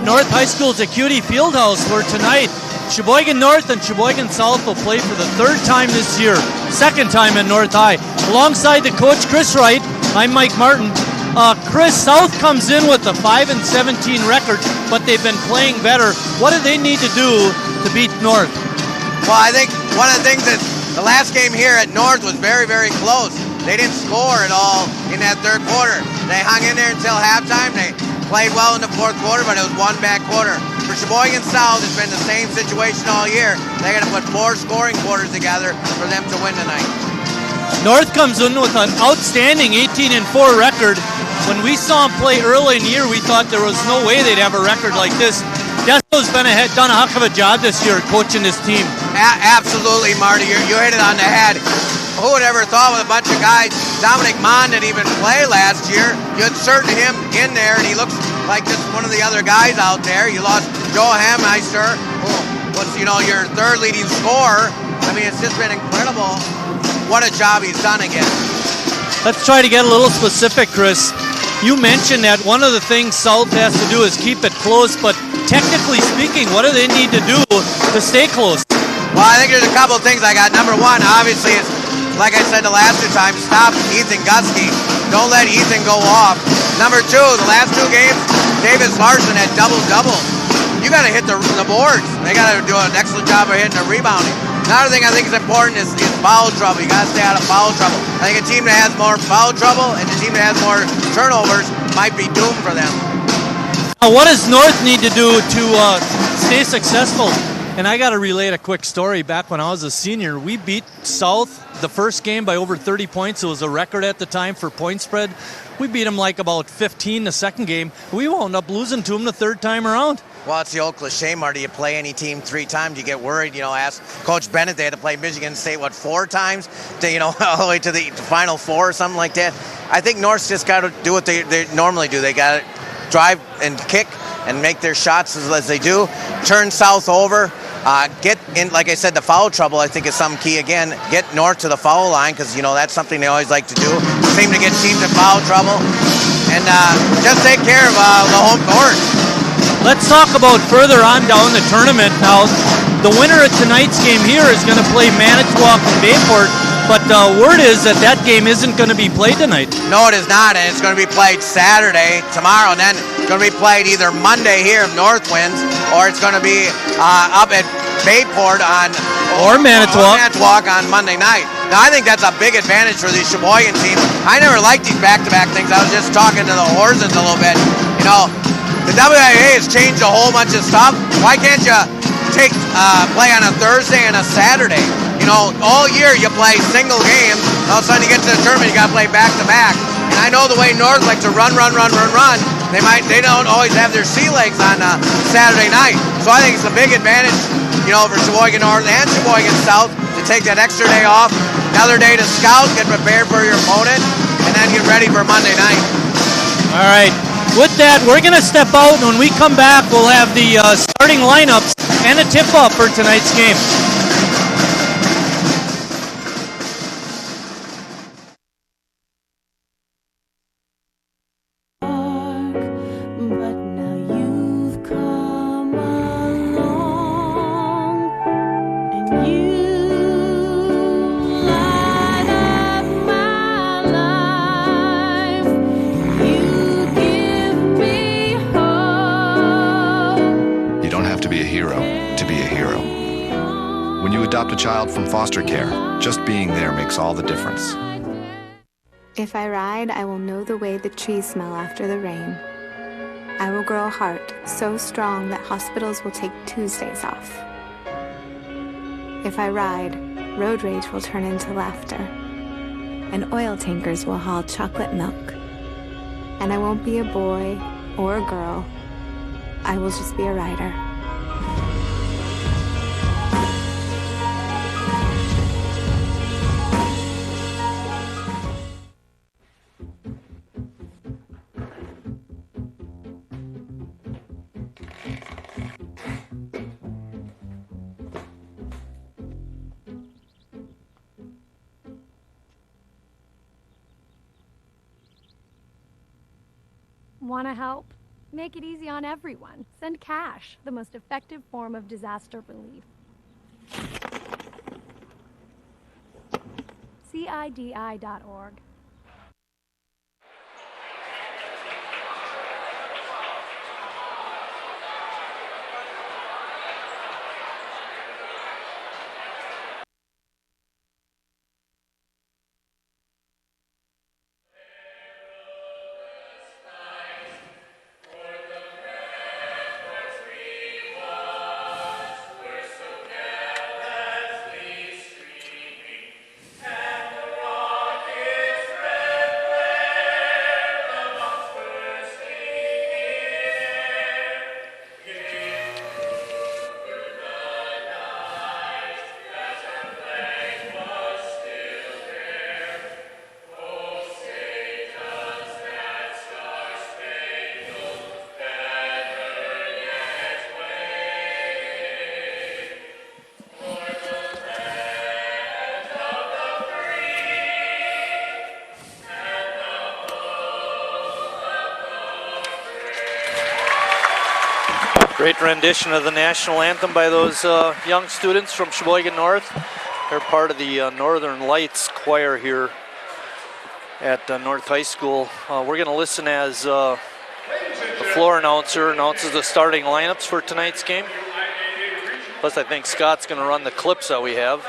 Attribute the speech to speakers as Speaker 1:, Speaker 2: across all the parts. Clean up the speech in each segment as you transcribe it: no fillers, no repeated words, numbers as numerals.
Speaker 1: North High School's Acuity Fieldhouse, where tonight Sheboygan North and Sheboygan South will play for the third time this year, second time in North High. Alongside the coach, Chris Wright, I'm Mike Martin. Chris, South comes in with a 5-17 record, but they've been playing better. What do they need to do to beat North?
Speaker 2: Well, I think one of the things that the last game here at North was very, very close. They didn't score at all in that third quarter. They hung in there until halftime. They played well in the fourth quarter, but it was one bad quarter. For Sheboygan South, it's been the same situation all year. They got to put 4 scoring quarters together for them to win tonight.
Speaker 1: North comes in with an outstanding 18-4 record. When we saw them play early in the year, we thought there was no way they'd have a record like this. Desto's done a heck of a job this year coaching this team.
Speaker 2: Absolutely, Marty. You hit it on the head. Who would ever thought with a bunch of guys? Dominic Mon didn't even play last year. You insert him in there, and he looks like just one of the other guys out there. You lost Joe Hammeister, who was, your third leading scorer. I mean, it's just been incredible what a job he's done again.
Speaker 1: Let's try to get a little specific, Chris. You mentioned that one of the things South has to do is keep it close, but technically speaking, what do they need to do to stay close?
Speaker 2: Well, I think there's a couple of things I got. Number one, obviously, is, like I said the last 2 times, stop Ethan Gusky. Don't let Ethan go off. Number 2, the last 2 games, Davis Larson had double-double. You got to hit the boards. They got to do an excellent job of hitting the rebounding. Another thing I think is important is foul trouble. You got to stay out of foul trouble. I think a team that has more foul trouble and a team that has more turnovers might be doomed for them.
Speaker 1: Now, what does North need to do to stay successful? And I got to relate a quick story. Back when I was a senior, we beat South the first game by over 30 points. It was a record at the time for point spread. We beat them like about 15 the second game. We wound up losing to them the third time around.
Speaker 2: Well, it's the old cliche, Marty. You play any team 3 times, you get worried. Ask Coach Bennett. They had to play Michigan State, 4 times to, all the way to the Final Four or something like that. I think North's just got to do what they normally do. They got to drive and kick and make their shots as they do. Turn South over. Get in, like I said, the foul trouble I think is some key again. Get North to the foul line because, that's something they always like to do. Seem to get teams in foul trouble. And just take care of the home court.
Speaker 1: Let's talk about further on down the tournament. Now, the winner of tonight's game here is going to play Manitowoc and Bayport, but the word is that game isn't going to be played tonight.
Speaker 2: No, it is not, and it's going to be played Saturday, tomorrow, and then it's going to be played either Monday here if North wins, or it's going to be up at Bayport
Speaker 1: or
Speaker 2: Manitowoc on Monday night. Now, I think that's a big advantage for these Sheboygan teams. I never liked these back-to-back things. I was just talking to the Horsens a little bit. The WIA has changed a whole bunch of stuff. Why can't you play on a Thursday and a Saturday? All year you play single games. All of a sudden you get to the tournament, you got to play back-to-back. And I know the way North likes to run. They don't always have their sea legs on Saturday night. So I think it's a big advantage, for Sheboygan North and Sheboygan South to take that extra day off. Another day to scout, get prepared for your opponent, and then get ready for Monday night.
Speaker 1: All right. With that, we're going to step out, and when we come back, we'll have the starting lineups and a tip-off for tonight's game.
Speaker 3: A child from foster care. Just being there makes all the difference.
Speaker 4: If I ride, I will know the way the trees smell after the rain. I will grow a heart so strong that hospitals will take Tuesdays off. If I ride, road rage will turn into laughter, and oil tankers will haul chocolate milk. And I won't be a boy or a girl. I will just be a rider.
Speaker 5: Want to help? Make it easy on everyone. Send cash, the most effective form of disaster relief. CIDI.org.
Speaker 1: Great rendition of the national anthem by those young students from Sheboygan North. They're part of the Northern Lights choir here at North High School. We're going to listen as the floor announcer announces the starting lineups for tonight's game. Plus, I think Scott's going to run the clips that we have.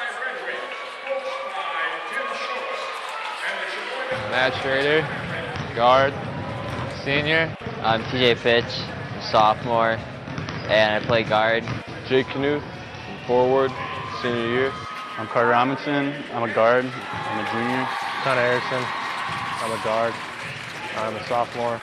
Speaker 6: Matt Schrader, guard, senior.
Speaker 7: I'm TJ Fitch, sophomore, and I play guard.
Speaker 6: Jake Knuth, forward, senior year.
Speaker 8: I'm Carter Amundsen. I'm a guard. I'm a junior.
Speaker 9: Connor Erickson. I'm a guard. I'm a sophomore.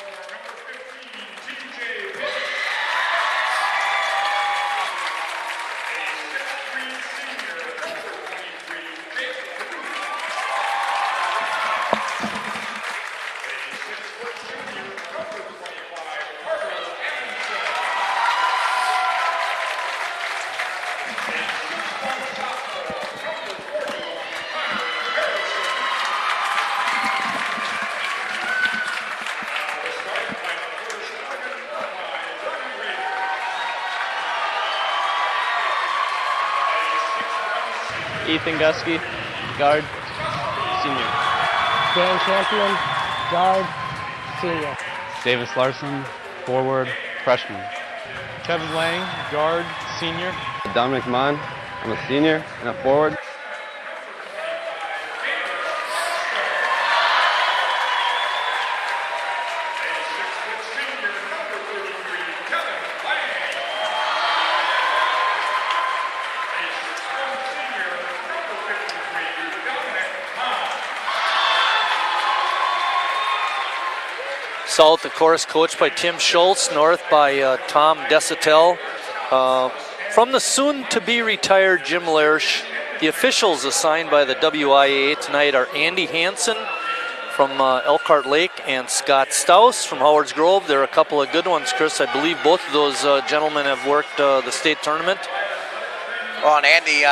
Speaker 8: Ethan Gusky, guard, senior.
Speaker 9: Dan Champion, guard, senior.
Speaker 8: Davis Larson, forward, freshman.
Speaker 6: Kevin Lang, guard, senior.
Speaker 7: Dominic Mon, I'm a senior and a forward.
Speaker 1: South, of course, coached by Tim Schultz. North by Tom Desatel. From the soon-to-be-retired Jim Lersch, the officials assigned by the WIAA tonight are Andy Hansen from Elkhart Lake and Scott Staus from Howard's Grove. There are a couple of good ones, Chris. I believe both of those gentlemen have worked the state tournament.
Speaker 2: Well, and Andy,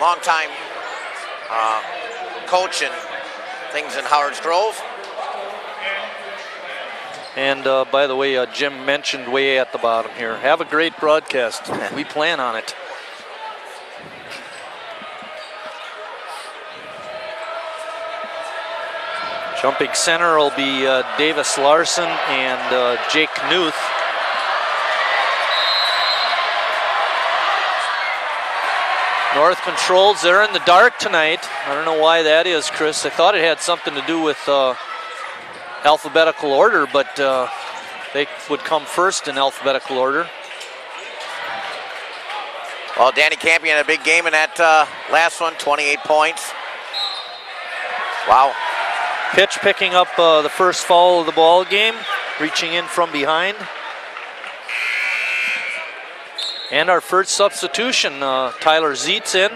Speaker 2: long-time coach and things in Howard's Grove.
Speaker 1: And by the way, Jim mentioned way at the bottom here, have a great broadcast. We plan on it. Jumping center will be Davis Larson and Jake Knuth. North controls, they're in the dark tonight. I don't know why that is, Chris. I thought it had something to do with alphabetical order, but they would come first in alphabetical order.
Speaker 2: Well, Danny Campion had a big game in that last one, 28 points. Wow.
Speaker 1: Pitch picking up the first foul of the ball game, reaching in from behind. And our first substitution, Tyler Zietz in.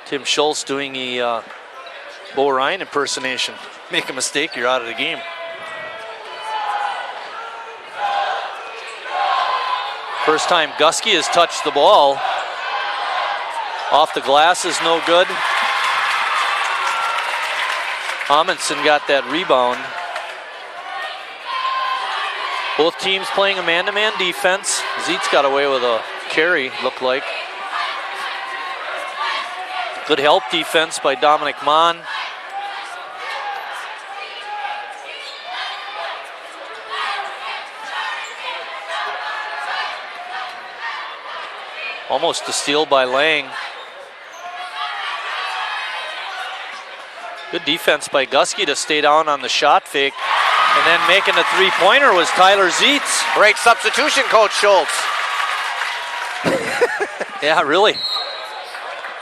Speaker 1: Tim Schultz doing a Bo Ryan impersonation. Make a mistake, you're out of the game. First time Gusky has touched the ball. Off the glass is no good. Amundsen got that rebound. Both teams playing a man-to-man defense. Zeitz got away with a carry, looked like. Good help defense by Dominic Mon. Almost a steal by Lang. Good defense by Gusky to stay down on the shot fake. And then making the three-pointer was Tyler Zeitz.
Speaker 2: Great substitution, Coach Schultz.
Speaker 1: Yeah, really.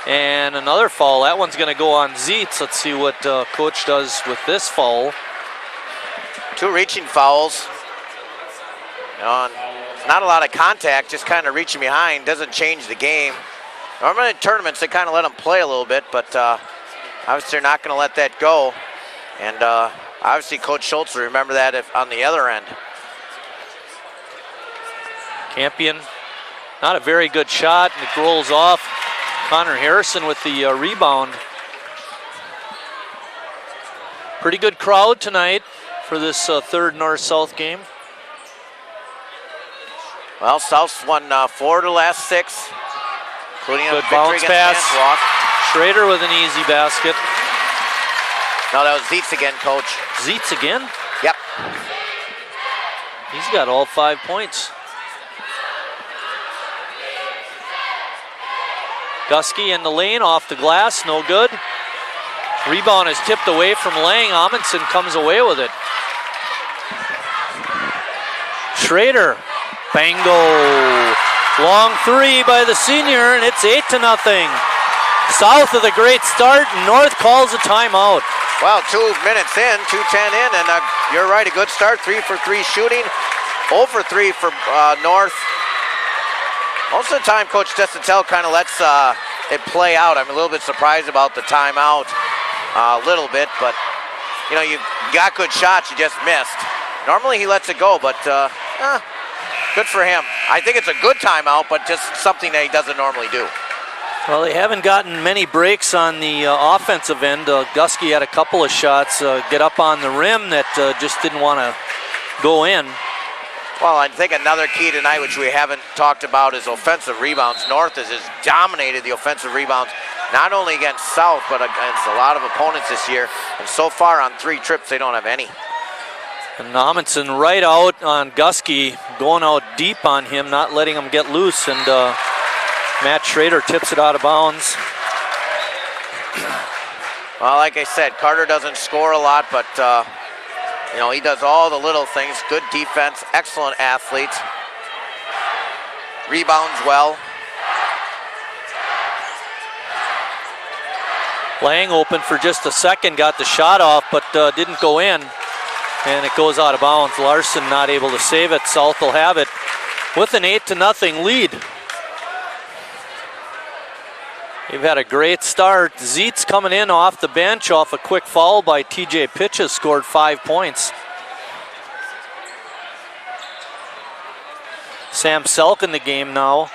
Speaker 1: And another foul. That one's going to go on Zeitz. Let's see what Coach does with this foul.
Speaker 2: 2 reaching fouls. You know, not a lot of contact, just kind of reaching behind. Doesn't change the game. Normally in tournaments, they kind of let them play a little bit, but obviously they're not going to let that go. And obviously Coach Schultz will remember that if on the other end.
Speaker 1: Campion, not a very good shot, and it rolls off. Connor Harrison with the rebound. Pretty good crowd tonight for this third North-South game.
Speaker 2: Well, South's won 4 of the last 6, including a
Speaker 1: good
Speaker 2: victory
Speaker 1: bounce
Speaker 2: against
Speaker 1: pass.
Speaker 2: Manitowoc.
Speaker 1: Schrader with an easy basket.
Speaker 2: No, that was Zeitz again, Coach.
Speaker 1: Zeitz again?
Speaker 2: Yep.
Speaker 1: He's got all 5 points. Gusky in the lane, off the glass, no good. Rebound is tipped away from Lang. Amundsen comes away with it. Schrader, bango. Long 3 by the senior, and it's 8-0. South of the great start, North calls a timeout.
Speaker 2: Well, 2 minutes in, 2:10 in, and you're right, a good start. 3 for 3 shooting, 0 for 3 for North. Most of the time, Coach Destatel kind of lets it play out. I'm a little bit surprised about the timeout, a little bit, but you know, you got good shots, you just missed. Normally he lets it go, but good for him. I think it's a good timeout, but just something that he doesn't normally do.
Speaker 1: Well, they haven't gotten many breaks on the offensive end. Gusky had a couple of shots get up on the rim that just didn't want to go in.
Speaker 2: Well, I think another key tonight, which we haven't talked about, is offensive rebounds. North has dominated the offensive rebounds, not only against South, but against a lot of opponents this year. And so far on 3 trips, they don't have any.
Speaker 1: And Amundsen right out on Gusky, going out deep on him, not letting him get loose. And Matt Schrader tips it out of bounds.
Speaker 2: Well, like I said, Carter doesn't score a lot, but you know, he does all the little things. Good defense, excellent athlete. Rebounds well.
Speaker 1: Lang open for just a second, got the shot off, but didn't go in. And it goes out of bounds. Larson not able to save it. South will have it with an 8-0 lead. They've had a great start. Zeitz coming in off the bench off a quick foul by TJ Pitches, scored 5 points. Sam Selk in the game now.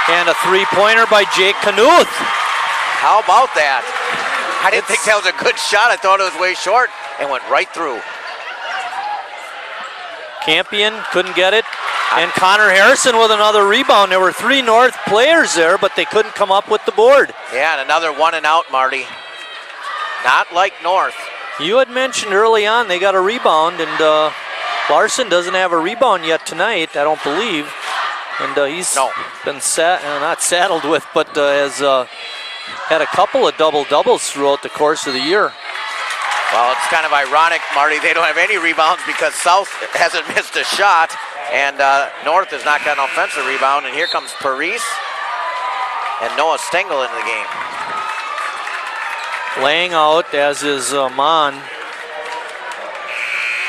Speaker 1: And a 3-pointer by Jake Knuth.
Speaker 2: How about that? I didn't think that was a good shot. I thought it was way short and went right through.
Speaker 1: Campion couldn't get it. And Connor Harrison with another rebound. There were 3 North players there, but they couldn't come up with the board.
Speaker 2: Yeah, and another 1 and out, Marty. Not like North.
Speaker 1: You had mentioned early on they got a rebound, and Larson doesn't have a rebound yet tonight, I don't believe. And he's been not saddled with, but has had a couple of double-doubles throughout the course of the year.
Speaker 2: Well, it's kind of ironic, Marty. They don't have any rebounds because South hasn't missed a shot, and North has not got an offensive rebound. And here comes Paris and Noah Stengel into the game.
Speaker 1: Laying out, as is Mon.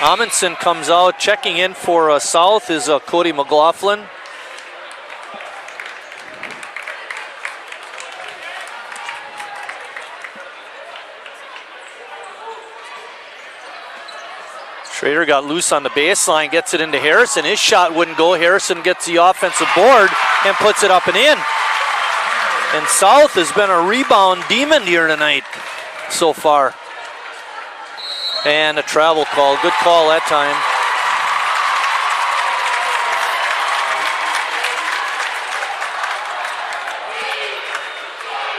Speaker 1: Amundsen comes out. Checking in for South is Cody McLaughlin. Schrader got loose on the baseline, gets it into Harrison. His shot wouldn't go. Harrison gets the offensive board and puts it up and in. And South has been a rebound demon here tonight so far. And a travel call. Good call that time.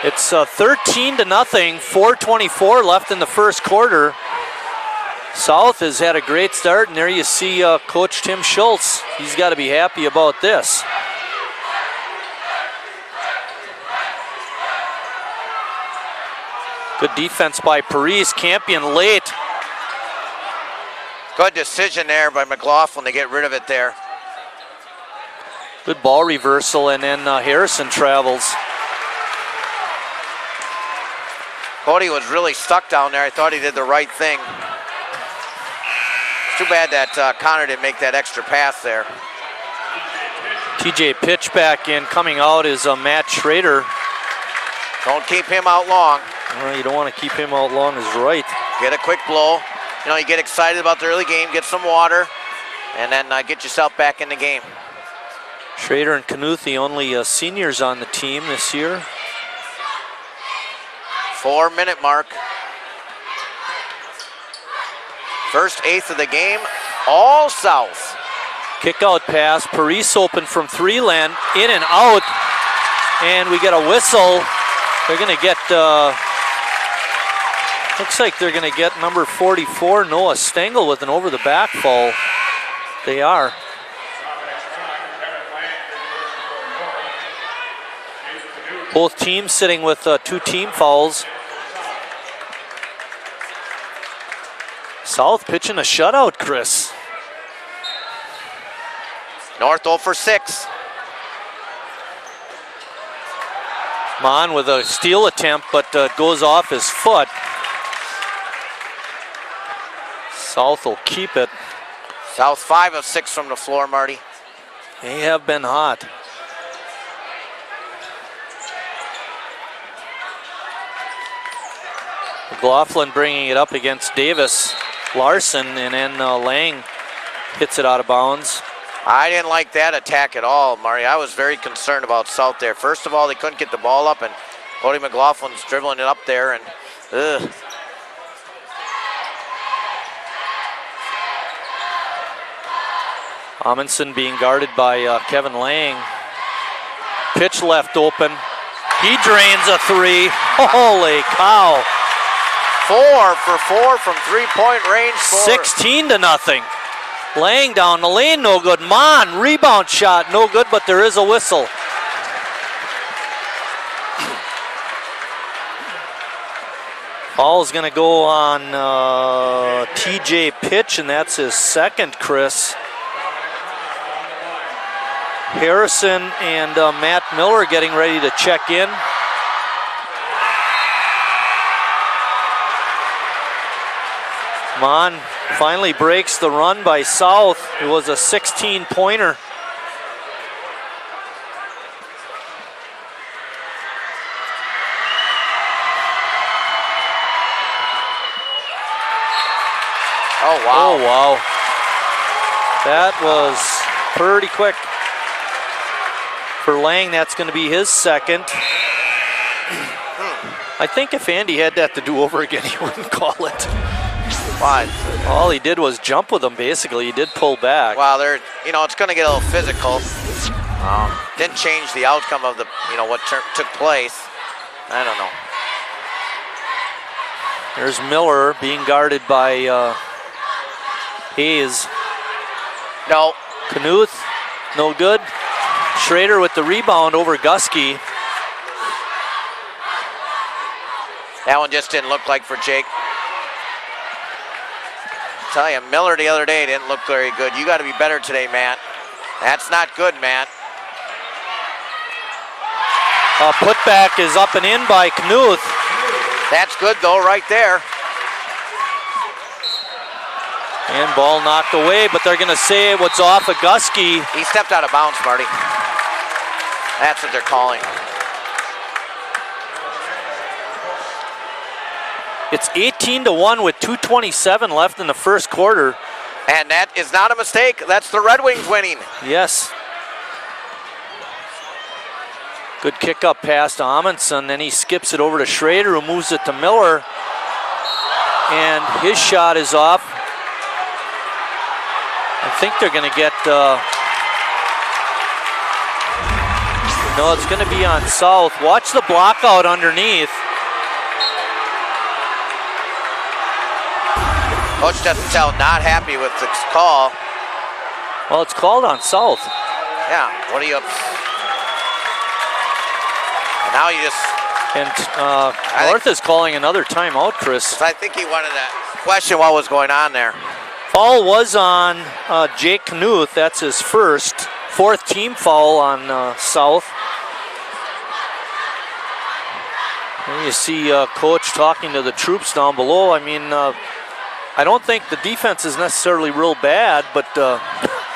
Speaker 1: It's 13-0, 4:24 left in the first quarter. South has had a great start, and there you see Coach Tim Schultz. He's got to be happy about this. Good defense by Paris. Campion late.
Speaker 2: Good decision there by McLaughlin to get rid of it there.
Speaker 1: Good ball reversal, and then Harrison travels.
Speaker 2: Cody was really stuck down there. I thought he did the right thing. It's too bad that Connor didn't make that extra pass there.
Speaker 1: TJ pitch back in. Coming out is Matt Schrader.
Speaker 2: Don't keep him out long.
Speaker 1: Well, you don't want to keep him out long is right.
Speaker 2: Get a quick blow. You know, you get excited about the early game, get some water, and then get yourself back in the game.
Speaker 1: Schrader and Knuth, the only seniors on the team this year.
Speaker 2: 4-minute mark. First eighth of the game, all South.
Speaker 1: Kick out pass, Paris open from three, land in and out, and we get a whistle. They're gonna get, looks like they're gonna get number 44, Noah Stengel, with an over the back fall. They are. Both teams sitting with 2 team fouls. South pitching a shutout, Chris.
Speaker 2: North 0 for 6.
Speaker 1: Mon with a steal attempt, but goes off his foot. South will keep it.
Speaker 2: South 5 of 6 from the floor, Marty.
Speaker 1: They have been hot. McLaughlin bringing it up against Davis. Larson, and then Lang hits it out of bounds.
Speaker 2: I didn't like that attack at all, Marty. I was very concerned about South there. First of all, they couldn't get the ball up, and Cody McLaughlin's dribbling it up there, and ugh.
Speaker 1: Amundsen being guarded by Kevin Lang. Pitch left open. He drains a 3. Holy cow.
Speaker 2: 4 for 4 from three-point range.
Speaker 1: 16-0. Lang down the lane, no good. Mon, rebound shot, no good, but there is a whistle. Ball is going to go on TJ Pitch, and that's his second, Chris. Harrison and Matt Miller getting ready to check in. Mon finally breaks the run by South. It was a 16-pointer.
Speaker 2: Oh, wow.
Speaker 1: Oh, wow. That was pretty quick. For Lang, that's going to be his second. I think if Andy had that to do over again, he wouldn't call it.
Speaker 2: Why?
Speaker 1: All he did was jump with him, basically. He did pull back.
Speaker 2: Well, it's going to get a little physical. Didn't change the outcome of what took place. I don't know.
Speaker 1: There's Miller being guarded by Hayes.
Speaker 2: No.
Speaker 1: Knuth, no good. Schrader with the rebound over Gusky.
Speaker 2: That one just didn't look like for Jake. Tell you, Miller the other day didn't look very good. You got to be better today, Matt. That's not good, Matt.
Speaker 1: Putback is up and in by Knuth.
Speaker 2: That's good, though, right there.
Speaker 1: And ball knocked away, but they're going to say it was off of Gusky.
Speaker 2: He stepped out of bounds, Marty. That's what they're calling.
Speaker 1: It's 18-1 with 2:27 left in the first quarter.
Speaker 2: And that is not a mistake. That's the Red Wings winning.
Speaker 1: Yes. Good kick up pass to Amundsen. Then he skips it over to Schrader, who moves it to Miller. And his shot is off. I think they're going to get No, it's going to be on South. Watch the block out underneath.
Speaker 2: Coach doesn't sound not happy with the call.
Speaker 1: Well, it's called on South.
Speaker 2: Yeah, what are you up? And now you just...
Speaker 1: And North is calling another timeout, Chris.
Speaker 2: I think he wanted to question what was going on there.
Speaker 1: Foul was on Jake Knuth. That's his fourth team foul on South. And you see Coach talking to the troops down below. I mean, I don't think the defense is necessarily real bad, but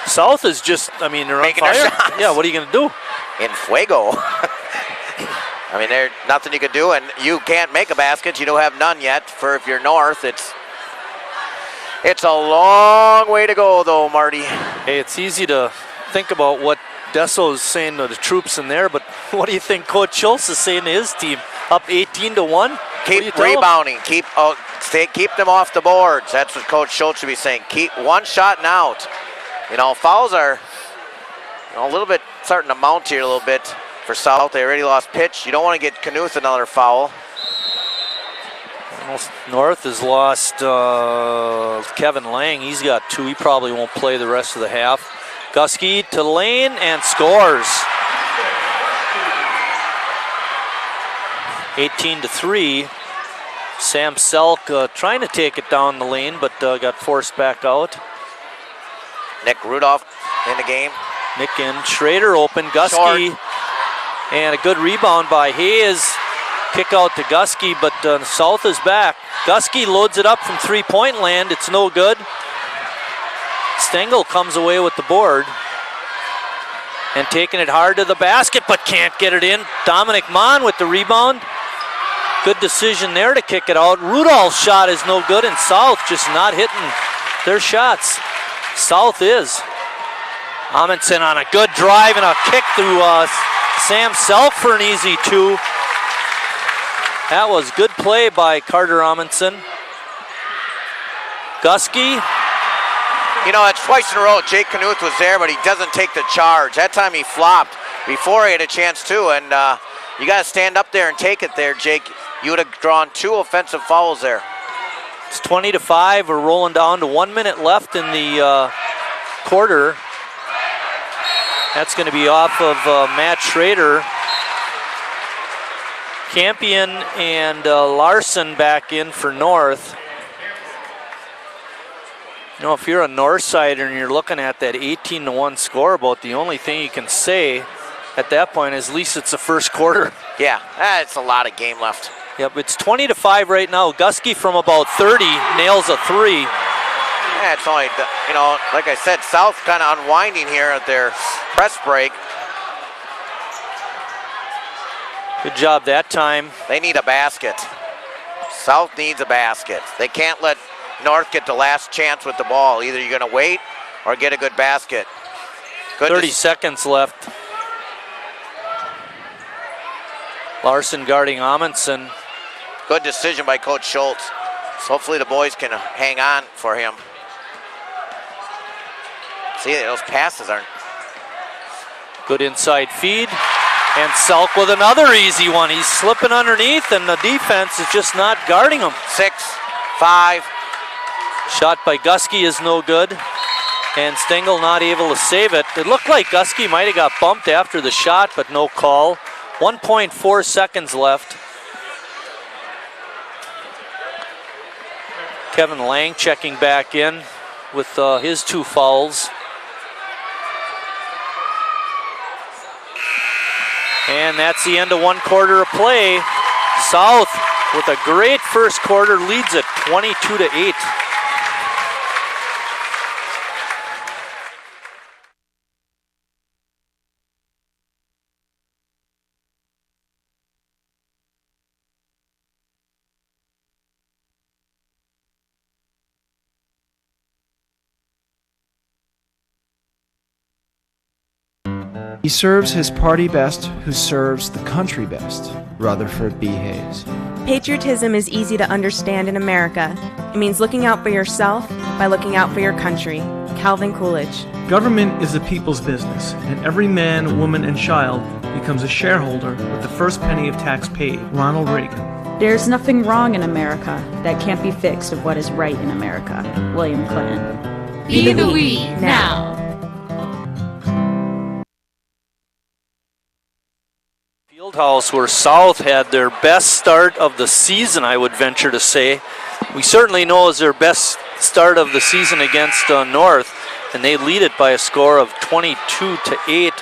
Speaker 1: South is just, I mean, they're
Speaker 2: making
Speaker 1: on fire.
Speaker 2: their shots.
Speaker 1: Yeah, what are you going to do?
Speaker 2: In fuego. I mean, there's nothing you can do, and you can't make a basket. You don't have none yet. For if you're North, it's a long way to go, though, Marty.
Speaker 1: Hey, it's easy to think about what Desso's saying to the troops in there, but what do you think Coach Schultz is saying to his team? Up 18-1?
Speaker 2: Keep rebounding. Keep them off the boards. That's what Coach Schultz should be saying. Keep one shot and out. You know, fouls are a little bit starting to mount here a little bit for South. They already lost pitch. You don't want to get Knuth another foul.
Speaker 1: North has lost Kevin Lang. He's got 2. He probably won't play the rest of the half. Gusky to lane and scores. 18-3. Sam Selk trying to take it down the lane, but got forced back out.
Speaker 2: Nick Rudolph in the game.
Speaker 1: Nick in. Schrader open. Gusky.
Speaker 2: Short.
Speaker 1: And a good rebound by Hayes. Kick out to Gusky, but South is back. Gusky loads it up from three-point land. It's no good. Stengel comes away with the board. And taking it hard to the basket, but can't get it in. Dominic Mon with the rebound. Good decision there to kick it out. Rudolph's shot is no good, and South just not hitting their shots. South is. Amundsen on a good drive and a kick through Sam Selk for an easy 2. That was good play by Carter Amundsen. Gusky.
Speaker 2: You know, it's twice in a row. Jake Knuth was there, but he doesn't take the charge. That time he flopped before he had a chance to, and you got to stand up there and take it there, Jake. You would have drawn 2 offensive fouls there.
Speaker 1: It's 20-5. We're rolling down to 1 minute left in the quarter. That's going to be off of Matt Schrader. Campion and Larson back in for North. You know, if you're a North sider and you're looking at that 18-1 score, about the only thing you can say at that point is at least it's the first quarter.
Speaker 2: Yeah, it's a lot of game left.
Speaker 1: Yep, it's 20-5 right now. Gusky from about 30 nails a 3.
Speaker 2: Yeah, it's only, you know, like I said, South kind of unwinding here at their press break.
Speaker 1: Good job that time.
Speaker 2: They need a basket. South needs a basket. They can't let North get the last chance with the ball. Either you're going to wait or get a good basket. Good
Speaker 1: 30 seconds left. Larson guarding Amundsen.
Speaker 2: Good decision by Coach Schultz. So hopefully the boys can hang on for him. See, those passes aren't.
Speaker 1: Good inside feed. And Selk with another easy one. He's slipping underneath, and the defense is just not guarding him.
Speaker 2: 6, 5.
Speaker 1: Shot by Gusky is no good. And Stengel not able to save it. It looked like Gusky might have got bumped after the shot, but no call. 1.4 seconds left. Kevin Lang checking back in with his 2 fouls. And that's the end of 1 quarter of play. South with a great first quarter leads it 22-8.
Speaker 10: He serves his party best who serves the country best. Rutherford B. Hayes.
Speaker 11: Patriotism is easy to understand in America. It means looking out for yourself by looking out for your country. Calvin Coolidge.
Speaker 12: Government is the people's business, and every man, woman, and child becomes a shareholder with the first penny of tax paid. Ronald Reagan.
Speaker 13: There's nothing wrong in America that can't be fixed of what is right in America. William Clinton.
Speaker 14: Be the we now.
Speaker 1: Fieldhouse, where South had their best start of the season, I would venture to say. We certainly know it was their best start of the season against North, and they lead it by a score of 22-8.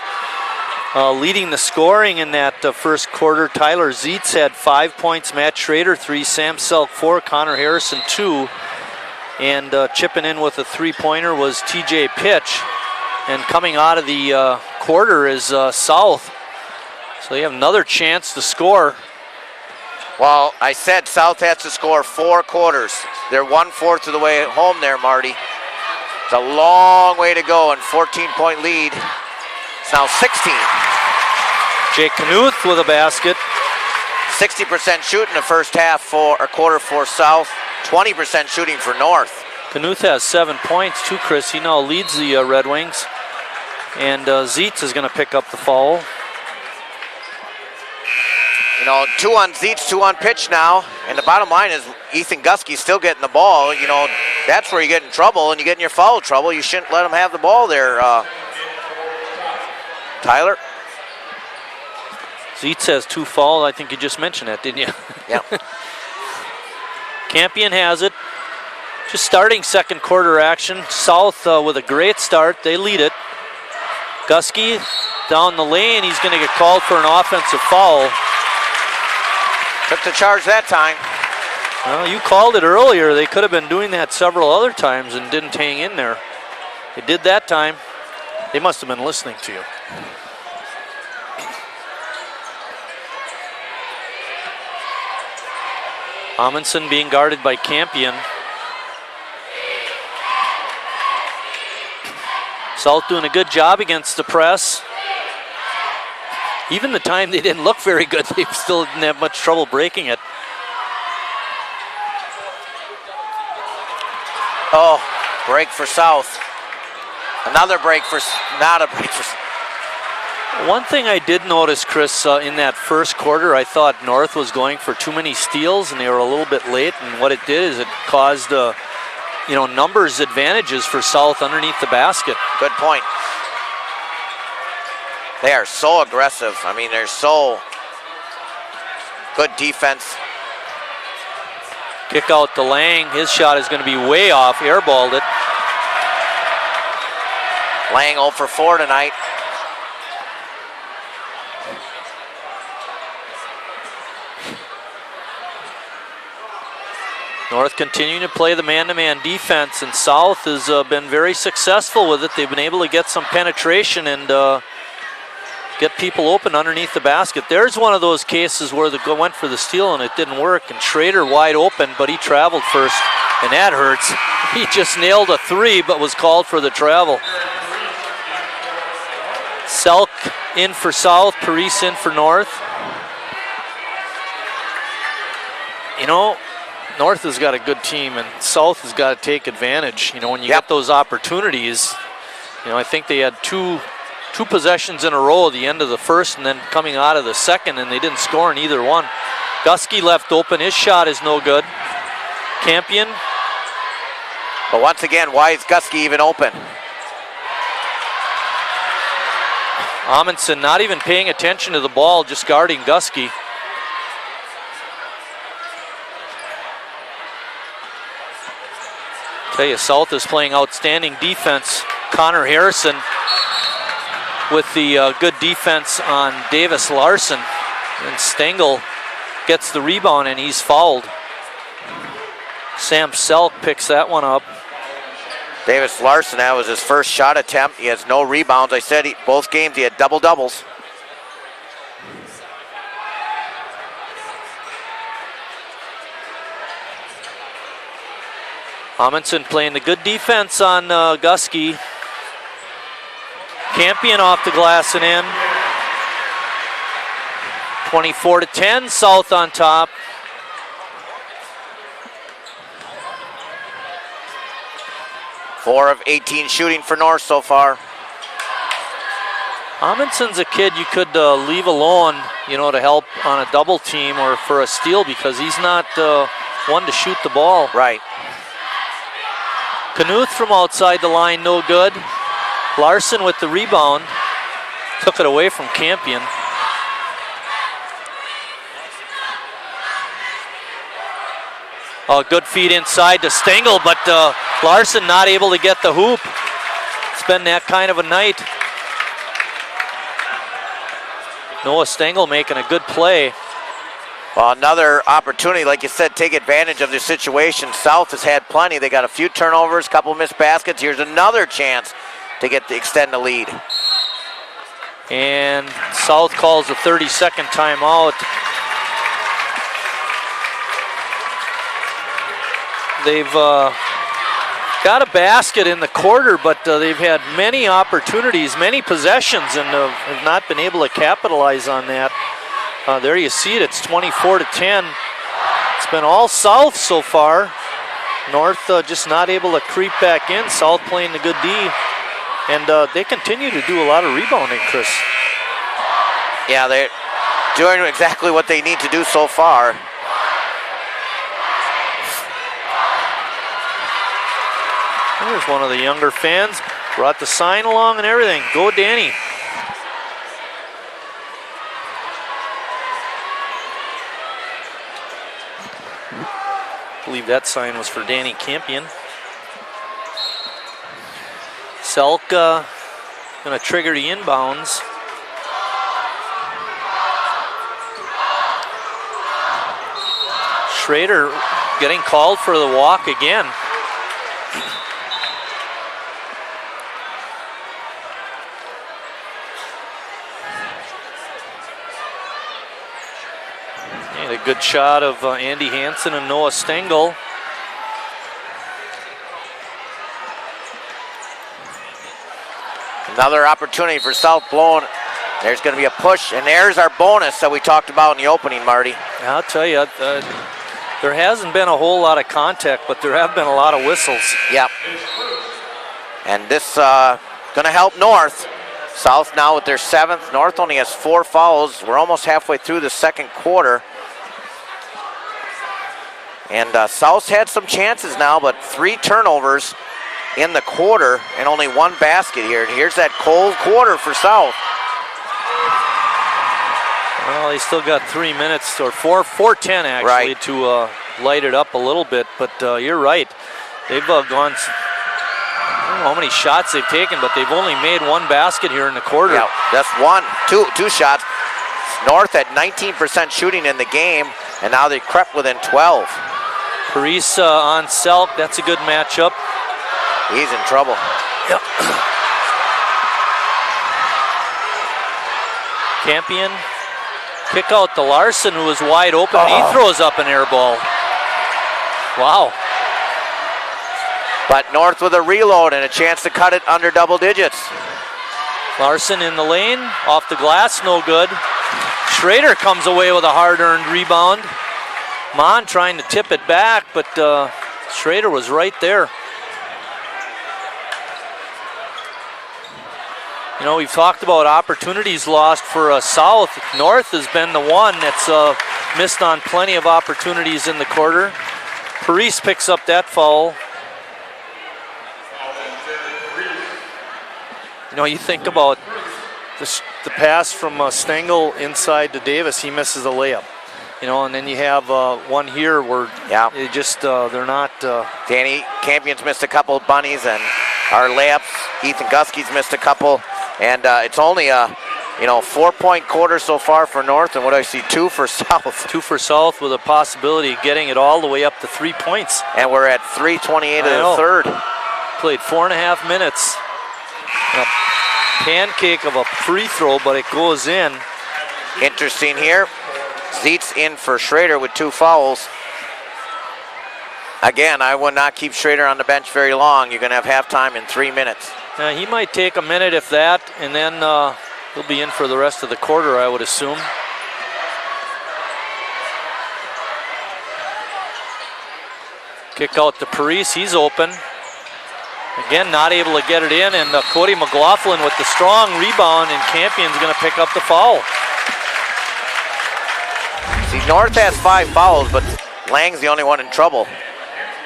Speaker 1: Leading the scoring in that first quarter, Tyler Zietz had 5 points, Matt Schrader 3, Sam Selk 4, Connor Harrison 2, and chipping in with a three-pointer was TJ Pitch. And coming out of the quarter is South. So they have another chance to score.
Speaker 2: Well, I said South has to score 4 quarters. They're 1/4 of the way home there, Marty. It's a long way to go, and 14-point lead. It's now 16.
Speaker 1: Jake Knuth with a basket.
Speaker 2: 60% shooting the first half for a quarter for South. 20% shooting for North.
Speaker 1: Knuth has 7 points too, Chris. He now leads the Red Wings. And Zietz is going to pick up the foul.
Speaker 2: You know, 2 on Zietz, 2 on Pitch now. And the bottom line is Ethan Gusky's still getting the ball. You know, that's where you get in trouble, and you get in your foul trouble. You shouldn't let him have the ball there, Tyler.
Speaker 1: Zietz has 2 fouls. I think you just mentioned that, didn't you?
Speaker 2: Yeah.
Speaker 1: Campion has it. Just starting second quarter action. South with a great start. They lead it. Gusky down the lane. He's going to get called for an offensive foul.
Speaker 2: Took the charge that time.
Speaker 1: Well, you called it earlier. They could have been doing that several other times and didn't hang in there. They did that time. They must have been listening to you. Amundsen being guarded by Campion. South doing a good job against the press. Even the time they didn't look very good, they still didn't have much trouble breaking it.
Speaker 2: Oh, break for South. Another break for, not a break for.
Speaker 1: One thing I did notice, Chris, in that first quarter, I thought North was going for too many steals and they were a little bit late. And what it did is it caused, numbers advantages for South underneath the basket.
Speaker 2: Good point. They are so aggressive. I mean, they're so good defense.
Speaker 1: Kick out to Lang. His shot is going to be way off. Airballed it.
Speaker 2: Lang 0 for 4 tonight.
Speaker 1: North continuing to play the man-to-man defense, and South has been very successful with it. They've been able to get some penetration and get people open underneath the basket. There's one of those cases where they went for the steal and it didn't work, and Schrader wide open, but he traveled first, and that hurts. He just nailed a 3, but was called for the travel. Selk in for South, Parise in for North. You know, North has got a good team, and South has got to take advantage. You know, when you get those opportunities, I think they had two possessions in a row at the end of the first and then coming out of the second, and they didn't score in either one. Gusky left open. His shot is no good. Campion.
Speaker 2: But once again, why is Gusky even open?
Speaker 1: Amundsen not even paying attention to the ball, just guarding Gusky. Tell you, South is playing outstanding defense. Connor Harrison with the good defense on Davis Larson. And Stengel gets the rebound and he's fouled. Sam Selk picks that one up.
Speaker 2: Davis Larson, that was his first shot attempt. He has no rebounds. I said both games he had double-doubles.
Speaker 1: Amundsen playing the good defense on Gusky. Campion off the glass and in. 24-10, South on top.
Speaker 2: Four of 18 shooting for North so far.
Speaker 1: Amundson's a kid you could leave alone, you know, to help on a double team or for a steal because he's not one to shoot the ball.
Speaker 2: Right.
Speaker 1: Knuth from outside the line, no good. Larson with the rebound. Took it away from Campion. Oh, good feed inside to Stengel, but Larson not able to get the hoop. It's been that kind of a night. Noah Stengel making a good play.
Speaker 2: Well, another opportunity, like you said, take advantage of their situation. South has had plenty. They got a few turnovers, couple missed baskets. Here's another chance to extend the lead.
Speaker 1: And South calls a 30-second timeout. They've got a basket in the quarter, but they've had many opportunities, many possessions, and have not been able to capitalize on that. There you see it, it's 24-10. It's been all South so far. North just not able to creep back in. South playing the good D. And they continue to do a lot of rebounding, Chris.
Speaker 2: Yeah, they're doing exactly what they need to do so far.
Speaker 1: There's one of the younger fans. Brought the sign along and everything. Go, Danny. I believe that sign was for Danny Campion. Selk going to trigger the inbounds. Schrader getting called for the walk again. And a good shot of Andy Hansen and Noah Stengel.
Speaker 2: Another opportunity for South blown. There's going to be a push, and there's our bonus that we talked about in the opening, Marty.
Speaker 1: I'll tell you, there hasn't been a whole lot of contact, but there have been a lot of whistles.
Speaker 2: Yep. And this going to help North. South now with their 7th. North only has 4 fouls. We're almost halfway through the second quarter. And South's had some chances now, but 3 turnovers in the quarter and only 1 basket here. And here's that cold quarter for South.
Speaker 1: Well, they still got 3 minutes, or 4:10 actually,
Speaker 2: right,
Speaker 1: to light it up a little bit. But you're right. They've gone, I don't know how many shots they've taken, but they've only made 1 basket here in the quarter.
Speaker 2: Yeah, that's two shots. North had 19% shooting in the game, and now they crept within 12.
Speaker 1: Parise on Selk, that's a good matchup.
Speaker 2: He's in trouble.
Speaker 1: Yep. Campion, kick out to Larson, who was wide open. He throws up an air ball. Wow.
Speaker 2: But North with a reload and a chance to cut it under double digits.
Speaker 1: Larson in the lane, off the glass, no good. Schrader comes away with a hard-earned rebound. Mon trying to tip it back, but Schrader was right there. You know, we've talked about opportunities lost for South. North has been the one that's missed on plenty of opportunities in the quarter. Parise picks up that foul. You know, you think about the pass from Stengel inside to Davis, he misses a layup. You know, and then you have one here where it just they're not.
Speaker 2: Danny Campion's missed a couple of bunnies, and our layups. Ethan Guskey's missed a couple, and it's only a 4-point quarter so far for North, and what do I see? 2 for South.
Speaker 1: 2 for South with a possibility of getting it all the way up to 3 points.
Speaker 2: And we're at 3:28 of the third.
Speaker 1: Played 4.5 minutes. A pancake of a free throw, but it goes in.
Speaker 2: Interesting here. Zeitz in for Schrader with 2 fouls. Again, I would not keep Schrader on the bench very long. You're going to have halftime in 3 minutes.
Speaker 1: He might take a minute if that, and then he'll be in for the rest of the quarter, I would assume. Kick out to Parise, he's open. Again, not able to get it in, and Cody McLaughlin with the strong rebound, and Campion's going to pick up the foul.
Speaker 2: See, North has 5 fouls, but Lang's the only one in trouble.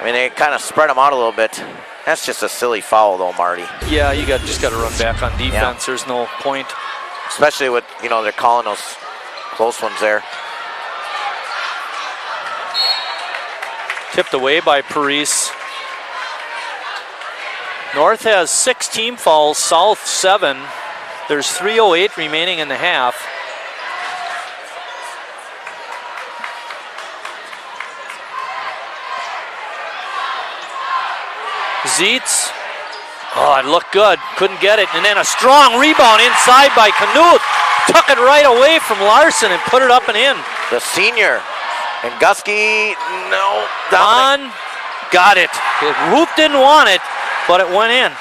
Speaker 2: I mean, they kind of spread them out a little bit. That's just a silly foul, though, Marty.
Speaker 1: Yeah, you just got to run back on defense.
Speaker 2: Yeah.
Speaker 1: There's no point.
Speaker 2: Especially with, they're calling those close ones there.
Speaker 1: Tipped away by Parise. North has 6 team fouls, South 7. There's 3:08 remaining in the half. Zietz, it looked good, couldn't get it, and then a strong rebound inside by Knuth. Took it right away from Larson and put it up and in.
Speaker 2: The senior, and Gusky, no.
Speaker 1: Don got it. Roop didn't want it, but it went in.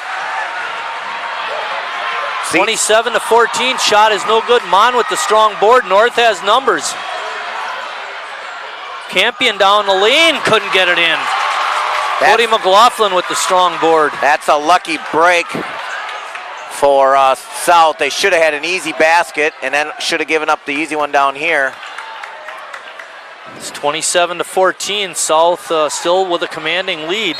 Speaker 1: 27-14, shot is no good. Mon with the strong board. North has numbers. Campion down the lane, couldn't get it in. Cody McLaughlin with the strong board.
Speaker 2: That's a lucky break for South. They should have had an easy basket and then should have given up the easy one down here.
Speaker 1: It's 27-14. South still with a commanding lead.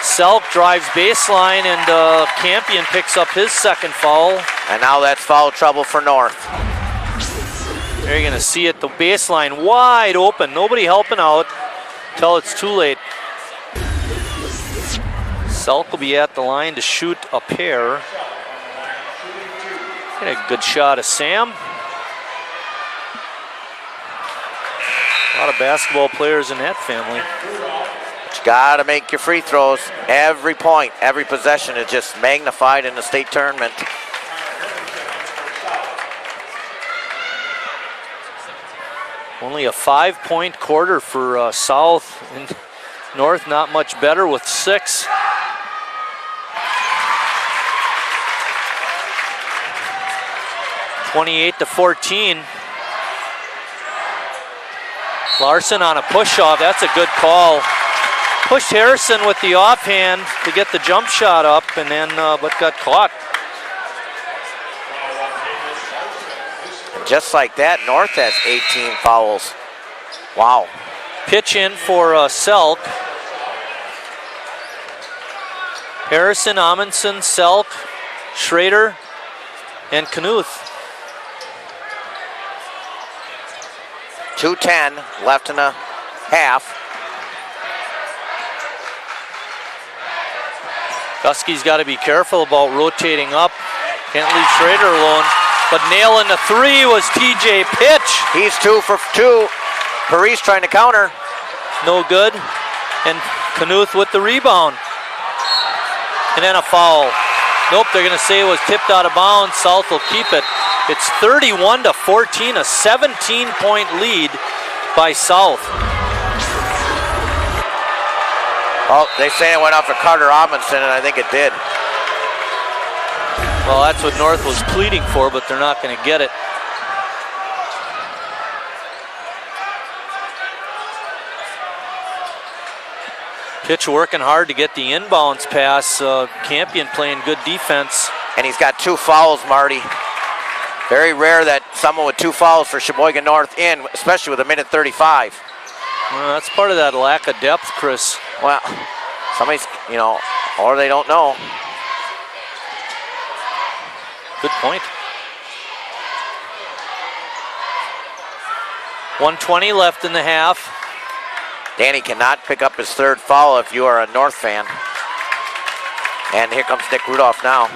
Speaker 1: Selk drives baseline, and Campion picks up his second foul.
Speaker 2: And now that's foul trouble for North.
Speaker 1: There you're going to see it, the baseline wide open. Nobody helping out until it's too late. Selk will be at the line to shoot a pair. Get a good shot of Sam. A lot of basketball players in that family.
Speaker 2: But you got to make your free throws. Every point, every possession is just magnified in the state tournament.
Speaker 1: Only a 5-point quarter for South, and North not much better with 6. (28-14). Larson on a push-off. That's a good call. Pushed Harrison with the offhand to get the jump shot up, and then but got caught.
Speaker 2: Just like that, North has 18 fouls. Wow.
Speaker 1: Pitch in for Selk. Harrison, Amundsen, Selk, Schrader, and Knuth.
Speaker 2: 2:10 left in the half.
Speaker 1: Gusky's got to be careful about rotating up. Can't leave Schrader alone. But nailing the 3 was TJ Pitch.
Speaker 2: He's 2 for 2. Parise trying to counter.
Speaker 1: No good. And Knuth with the rebound. And then a foul. Nope, they're going to say it was tipped out of bounds. South will keep it. It's 31-14, a 17-point lead by South.
Speaker 2: Oh, they say it went off of Carter Amundsen, and I think it did.
Speaker 1: Well, that's what North was pleading for, but they're not going to get it. Pitch working hard to get the inbounds pass. Campion playing good defense.
Speaker 2: And he's got 2 fouls, Marty. Very rare that someone with 2 fouls for Sheboygan North in, especially with 1:35.
Speaker 1: Well, that's part of that lack of depth, Chris.
Speaker 2: Well, somebody's, or they don't know.
Speaker 1: Good point. 1:20 left in the half.
Speaker 2: Danny cannot pick up his 3rd foul if you are a North fan. And here comes Nick Rudolph now.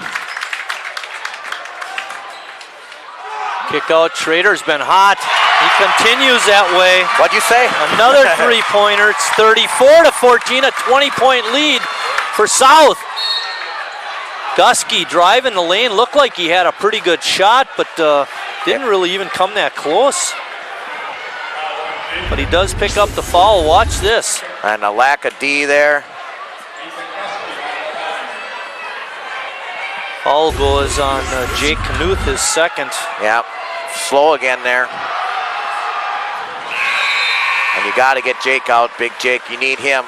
Speaker 1: Kick out, Schrader's been hot. He continues that way.
Speaker 2: What'd you say?
Speaker 1: Another 3-pointer. It's 34-14, a 20-point lead for South. Gusky driving the lane. Looked like he had a pretty good shot, but didn't really even come that close. But he does pick up the foul. Watch this.
Speaker 2: And a lack of D there.
Speaker 1: Foul goes on Jake Knuth, his second.
Speaker 2: Yep, slow again there. And you got to get Jake out, Big Jake. You need him.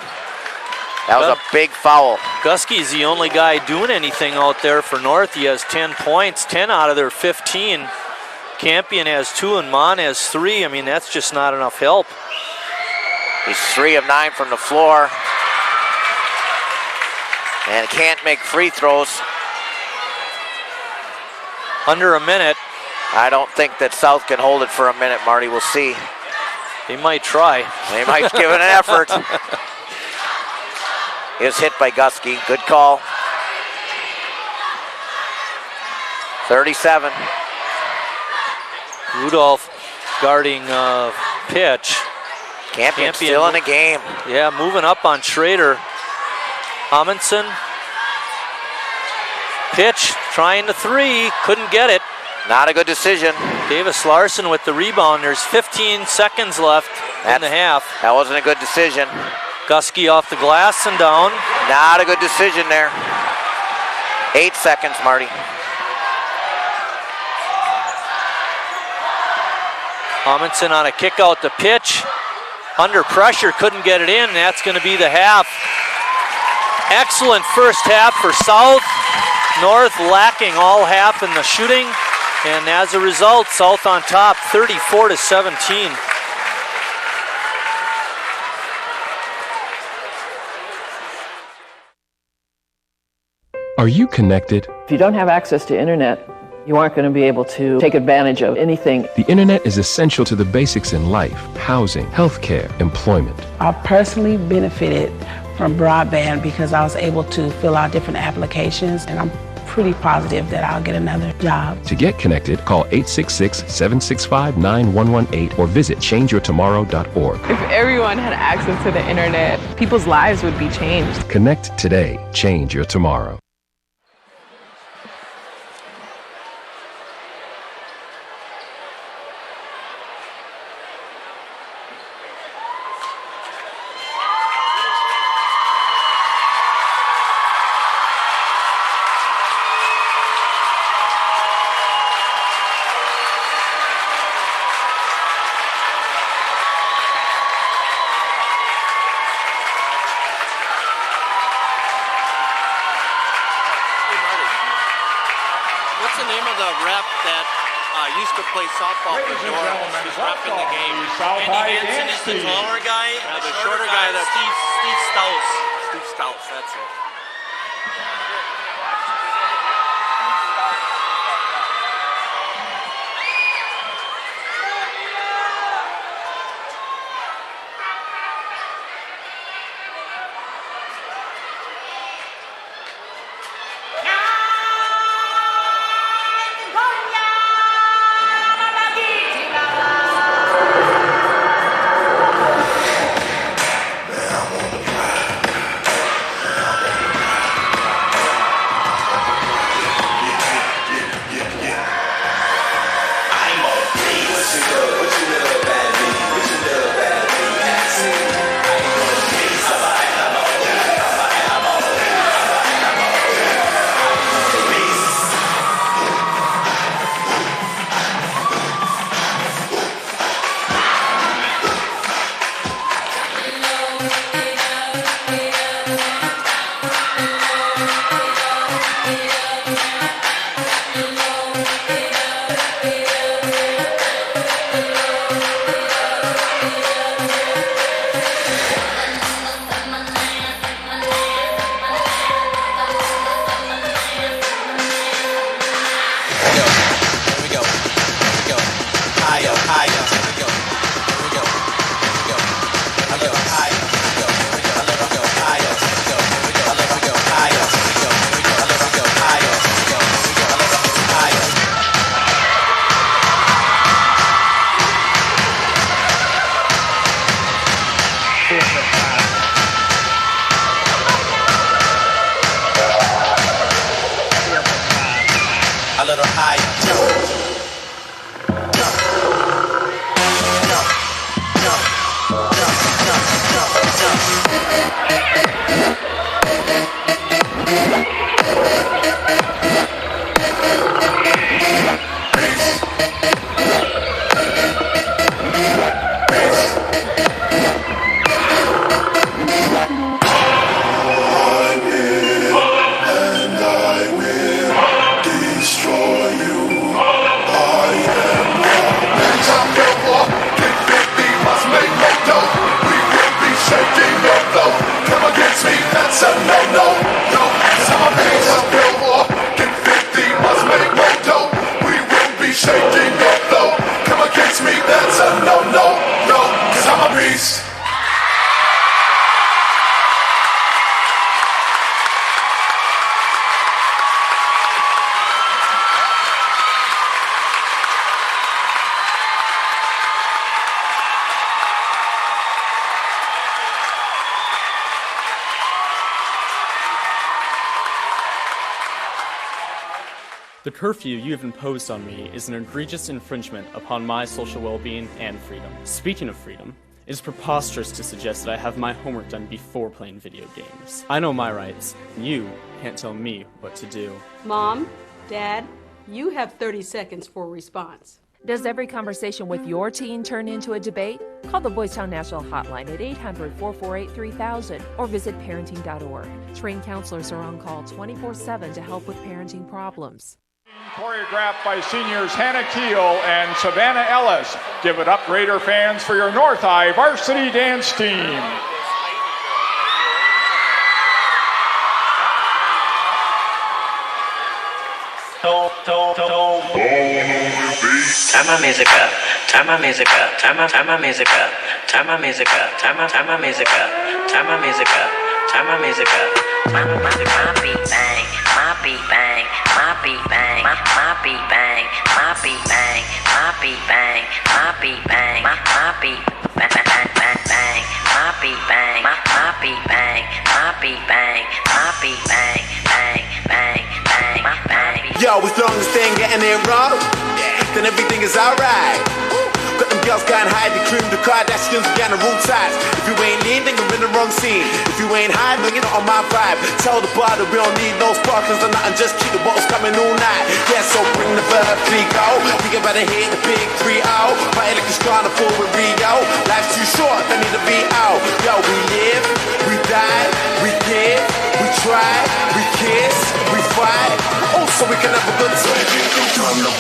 Speaker 2: That was a big foul.
Speaker 1: Gusky's the only guy doing anything out there for North. He has 10 points, 10 out of their 15. Campion has 2 and Mon has 3. I mean, that's just not enough help.
Speaker 2: He's 3 of 9 from the floor. And can't make free throws.
Speaker 1: Under a minute.
Speaker 2: I don't think that South can hold it for a minute, Marty. We'll see.
Speaker 1: They might try.
Speaker 2: They might give it an effort. Is hit by Gusky. Good call. 37.
Speaker 1: Rudolph guarding pitch.
Speaker 2: Campion still in the game.
Speaker 1: Yeah, moving up on Schrader. Amundsen. Pitch, trying the 3, couldn't get it.
Speaker 2: Not a good decision.
Speaker 1: Davis Larson with the rebound. There's 15 seconds left in the half.
Speaker 2: That wasn't a good decision.
Speaker 1: Gusky off the glass and down.
Speaker 2: Not a good decision there. 8 seconds, Marty.
Speaker 1: Amundsen on a kick out the pitch. Under pressure, couldn't get it in. That's going to be the half. Excellent first half for South. North lacking all half in the shooting. And as a result, South on top, 34-17.
Speaker 14: Are you connected?
Speaker 15: If you don't have access to internet, you aren't going to be able to take advantage of anything.
Speaker 14: The internet is essential to the basics in life: housing, healthcare, employment.
Speaker 16: I personally benefited from broadband because I was able to fill out different applications, and I'm pretty positive that I'll get another job.
Speaker 14: To get connected, call 866-765-9118 or visit changeyourtomorrow.org.
Speaker 17: If everyone had access to the internet, people's lives would be changed.
Speaker 14: Connect today. Change your tomorrow.
Speaker 18: Play softball for Durham. He's repping the game. Andy Hansen is the taller guy. The shorter guy, that's Steve Stouts. Steve Stouts, that's it.
Speaker 8: The curfew you have imposed on me is an egregious infringement upon my social well-being and freedom. Speaking of freedom, it is preposterous to suggest that I have my homework done before playing video games. I know my rights, and you can't tell me what to do.
Speaker 19: Mom, Dad, you have 30 seconds for a response.
Speaker 20: Does every conversation with your teen turn into a debate? Call the Boys Town National Hotline at 800-448-3000 or visit parenting.org. Trained counselors are on call 24/7 to help with parenting problems.
Speaker 21: Choreographed by seniors Hannah Keel and Savannah Ellis. Give it up, Raider fans, for your North High varsity dance team.
Speaker 22: Turn my music up, turn my music up, turn my music up, turn my music up, turn my music up, turn my music up, turn my music up. My beat bang, my beat bang, my beat bang, my beat bang, my beat bang, my beat bang, my beat bang, my beat bang, bang, bang, bang, my beat bang, my beat bang, my beat bang, my beat bang, bang, bang, bang, bang.
Speaker 23: Yo, as long as they ain't getting it wrong, then everything is alright. Got them girls going high, the cream, the Kardashians, we got the root ties. If you ain't lean, then you're in the wrong scene. If you ain't high, then you're not on my vibe. Tell the bar that we don't need no sparklers or nothing, just keep the bottles coming all night. Yeah, so bring the verb, go. We about to hit the big 3-0. Party like it's trying to pull with Rio. Life's too short, they need a VO. Yo, we live, we die, we give, we try, we kiss, we fight. Oh, so we can have a good time. From the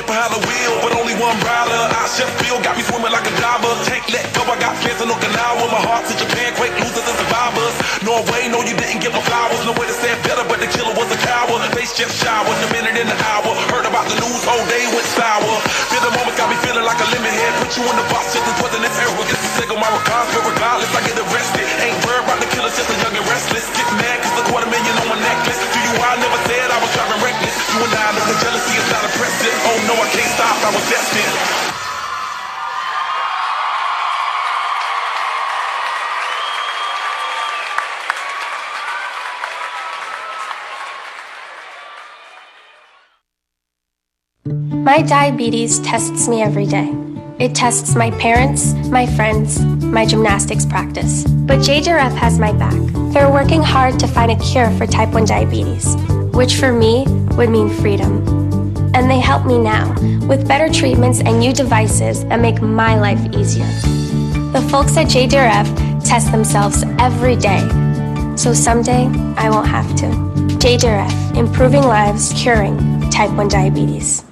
Speaker 23: behind the wheel, but only one rider. I just feel got me swimming like a diver. Take let go, I got plans in Okinawa. My heart's in Japan, great losers and survivors. Norway, no, you didn't get my flowers. No way to say it better, but the killer was a coward. Face just showered, a minute in the hour. Heard about the news, whole day went sour. Feel the moment got me feeling like a lemon head. Put you in the box, just as wasn't this arrogance. To take on my regards, but regardless, I get arrested. Ain't worried about the killer, just a young and restless. Get mad, cause a $250,000 on my necklace. To you, I never said I was driving reckless. You and I know the jealousy is not impressive. Oh no, I can't stop, I was destined.
Speaker 24: My diabetes tests me every day. It tests my parents, my friends, my gymnastics practice. But JJRF has my back. They're working hard to find a cure for type 1 diabetes, which for me would mean freedom. And they help me now with better treatments and new devices that make my life easier. The folks at JJRF test themselves every day, so someday I won't have to. JJRF, improving lives, curing type 1 diabetes.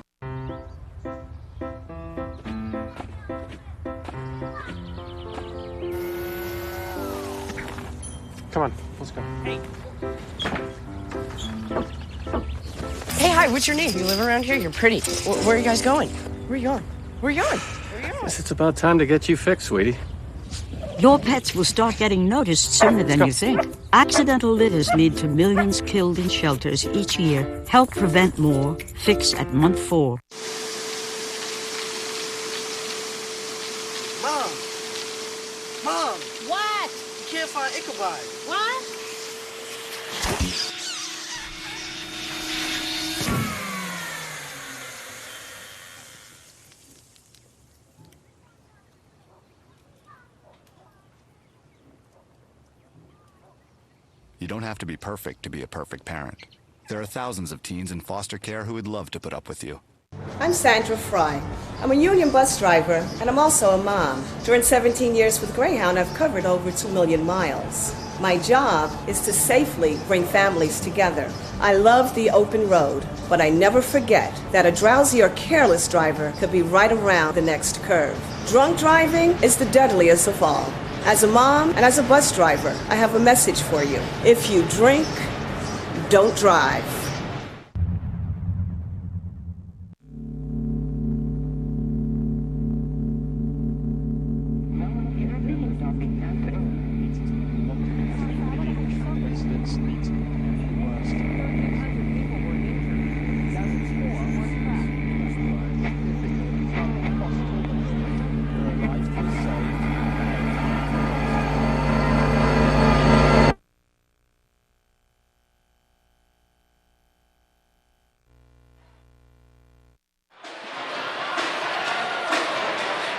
Speaker 9: Come on, let's go.
Speaker 25: Hey, hi, what's your name? You live around here? You're pretty. Where are you guys going? Where are you going? Where are you going?
Speaker 9: Guess it's about time to get you fixed, sweetie.
Speaker 26: Your pets will start getting noticed sooner than you think. Accidental litters lead to millions killed in shelters each year. Help prevent more. Fix at month 4.
Speaker 27: Mom!
Speaker 19: What?
Speaker 27: You can't find Ichabod.
Speaker 19: What?
Speaker 3: You don't have to be perfect to be a perfect parent. There are thousands of teens in foster care who would love to put up with you.
Speaker 28: I'm Sandra Fry. I'm a union bus driver, and I'm also a mom. During 17 years with Greyhound, I've covered over 2 million miles. My job is to safely bring families together. I love the open road, but I never forget that a drowsy or careless driver could be right around the next curve. Drunk driving is the deadliest of all. As a mom and as a bus driver, I have a message for you. If you drink, don't drive.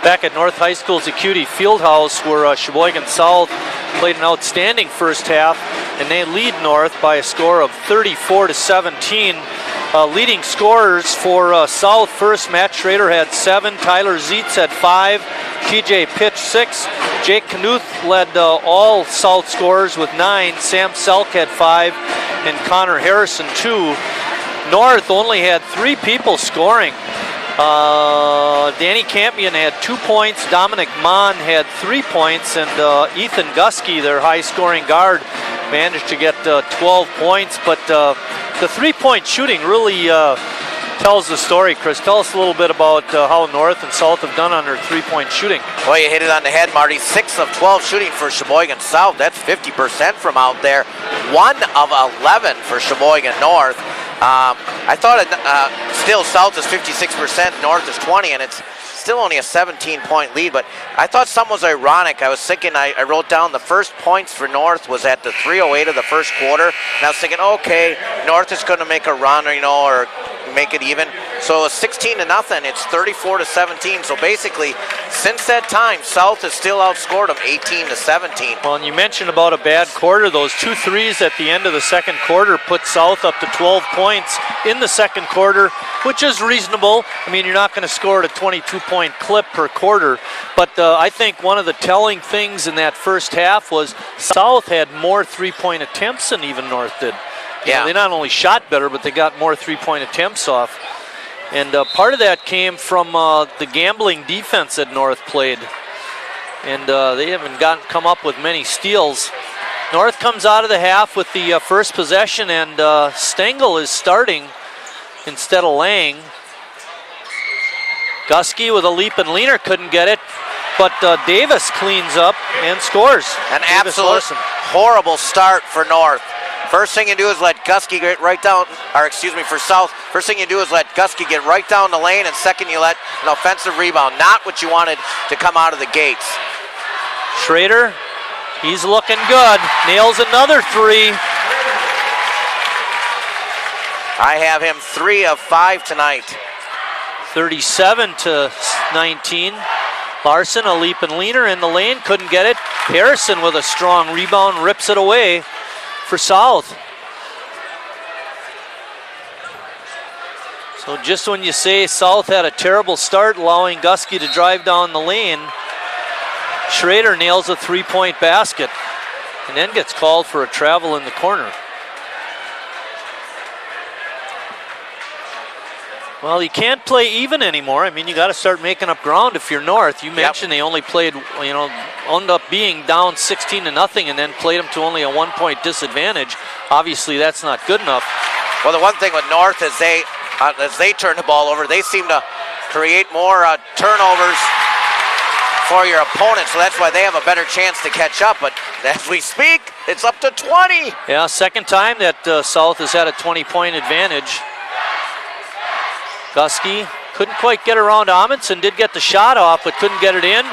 Speaker 1: back at North High School's Acuity Fieldhouse, where Sheboygan South played an outstanding first half, and they lead North by a score of 34-17. Leading scorers for South, first, Matt Schrader had 7, Tyler Zietz had 5, TJ Pitch 6, Jake Knuth led all South scorers with 9, Sam Selk had 5, and Connor Harrison 2. North only had 3 people scoring. Danny Campion had 2 points, Dominic Mon had 3 points, and Ethan Gusky, their high-scoring guard, managed to get 12 points. But the three-point shooting really tells the story. Chris, tell us a little bit about how North and South have done on their three-point shooting.
Speaker 2: Well, you hit it on the head, Marty. 6 of 12 shooting for Sheboygan South. That's 50% from out there. 1 of 11 for Sheboygan North. I thought still South is 56%, North is 20, and it's still only a 17-point lead, but I thought something was ironic. I was thinking, I wrote down the first points for North was at the 3:08 of the first quarter, and I was thinking, okay, North is going to make a run, or make it even. So it's 16-0. It's 34-17. So basically, since that time, South has still outscored them 18-17.
Speaker 1: Well, and you mentioned about a bad quarter. Those 2 threes at the end of the second quarter put South up to 12 points in the second quarter, which is reasonable. I mean, you're not going to score at a 22-point clip per quarter. But I think one of the telling things in that first half was South had more three-point attempts than even North did. You know, they not only shot better, but they got more three-point attempts off. And part of that came from the gambling defense that North played. And they haven't come up with many steals. North comes out of the half with the first possession, and Stengel is starting instead of Lang. Gusky with a leap and leaner, couldn't get it. But Davis cleans up and scores.
Speaker 2: An absolute horrible start for North. First thing you do is let Gusky get right down, for South, first thing you do is let Gusky get right down the lane, and second you let an offensive rebound. Not what you wanted to come out of the gates.
Speaker 1: Schrader, he's looking good. Nails another 3.
Speaker 2: I have him 3 of 5 tonight.
Speaker 1: 37-19. Larson, a leap and leaner in the lane, couldn't get it. Harrison with a strong rebound, rips it away for South. So just when you say South had a terrible start, allowing Gusky to drive down the lane, Schrader nails a 3-point basket and then gets called for a travel in the corner. Well, you can't play even anymore. I mean, you got to start making up ground if you're North. You mentioned they only played, ended up being down 16-0 and then played them to only a 1-point disadvantage. Obviously, that's not good enough.
Speaker 2: Well, the one thing with North is as they turn the ball over, they seem to create more turnovers for your opponent, so that's why they have a better chance to catch up. But as we speak, it's up to 20.
Speaker 1: Yeah, second time that South has had a 20-point advantage. Gusky couldn't quite get around Amundsen, did get the shot off, but couldn't get it in.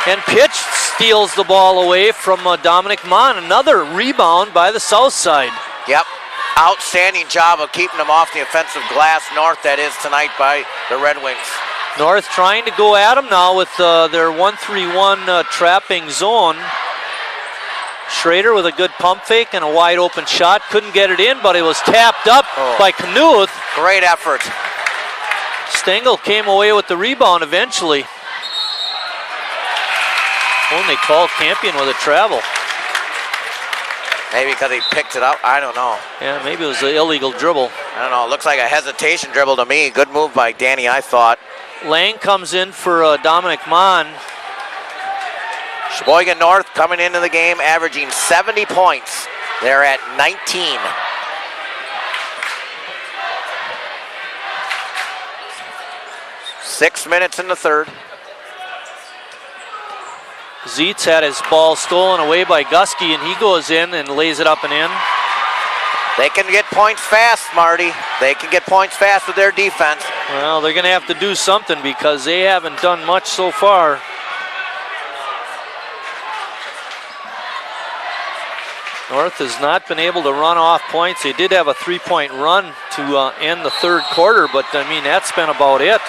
Speaker 1: And Pitch steals the ball away from Dominic Mon. Another rebound by the south side.
Speaker 2: Yep, outstanding job of keeping them off the offensive glass, North, that is, tonight by the Red Wings.
Speaker 1: North trying to go at them now with their 1-3-1 trapping zone. Schrader with a good pump fake and a wide open shot. Couldn't get it in, but it was tapped up by Knuth.
Speaker 2: Great effort.
Speaker 1: Stengel came away with the rebound eventually. When they called Campion with a travel.
Speaker 2: Maybe because he picked it up, I don't know.
Speaker 1: Yeah, maybe it was an illegal dribble.
Speaker 2: I don't know, it looks like a hesitation dribble to me. Good move by Danny, I thought.
Speaker 1: Lang comes in for Dominic Mon.
Speaker 2: Sheboygan North coming into the game averaging 70 points. They're at 19. Six minutes in the third.
Speaker 1: Zietz had his ball stolen away by Gusky, and he goes in and lays it up and in.
Speaker 2: They can get points fast, Marty. They can get points fast with their defense.
Speaker 1: Well, they're going to have to do something because they haven't done much so far. North has not been able to run off points. They did have a 3-point run to end the third quarter, but I mean, that's been about it.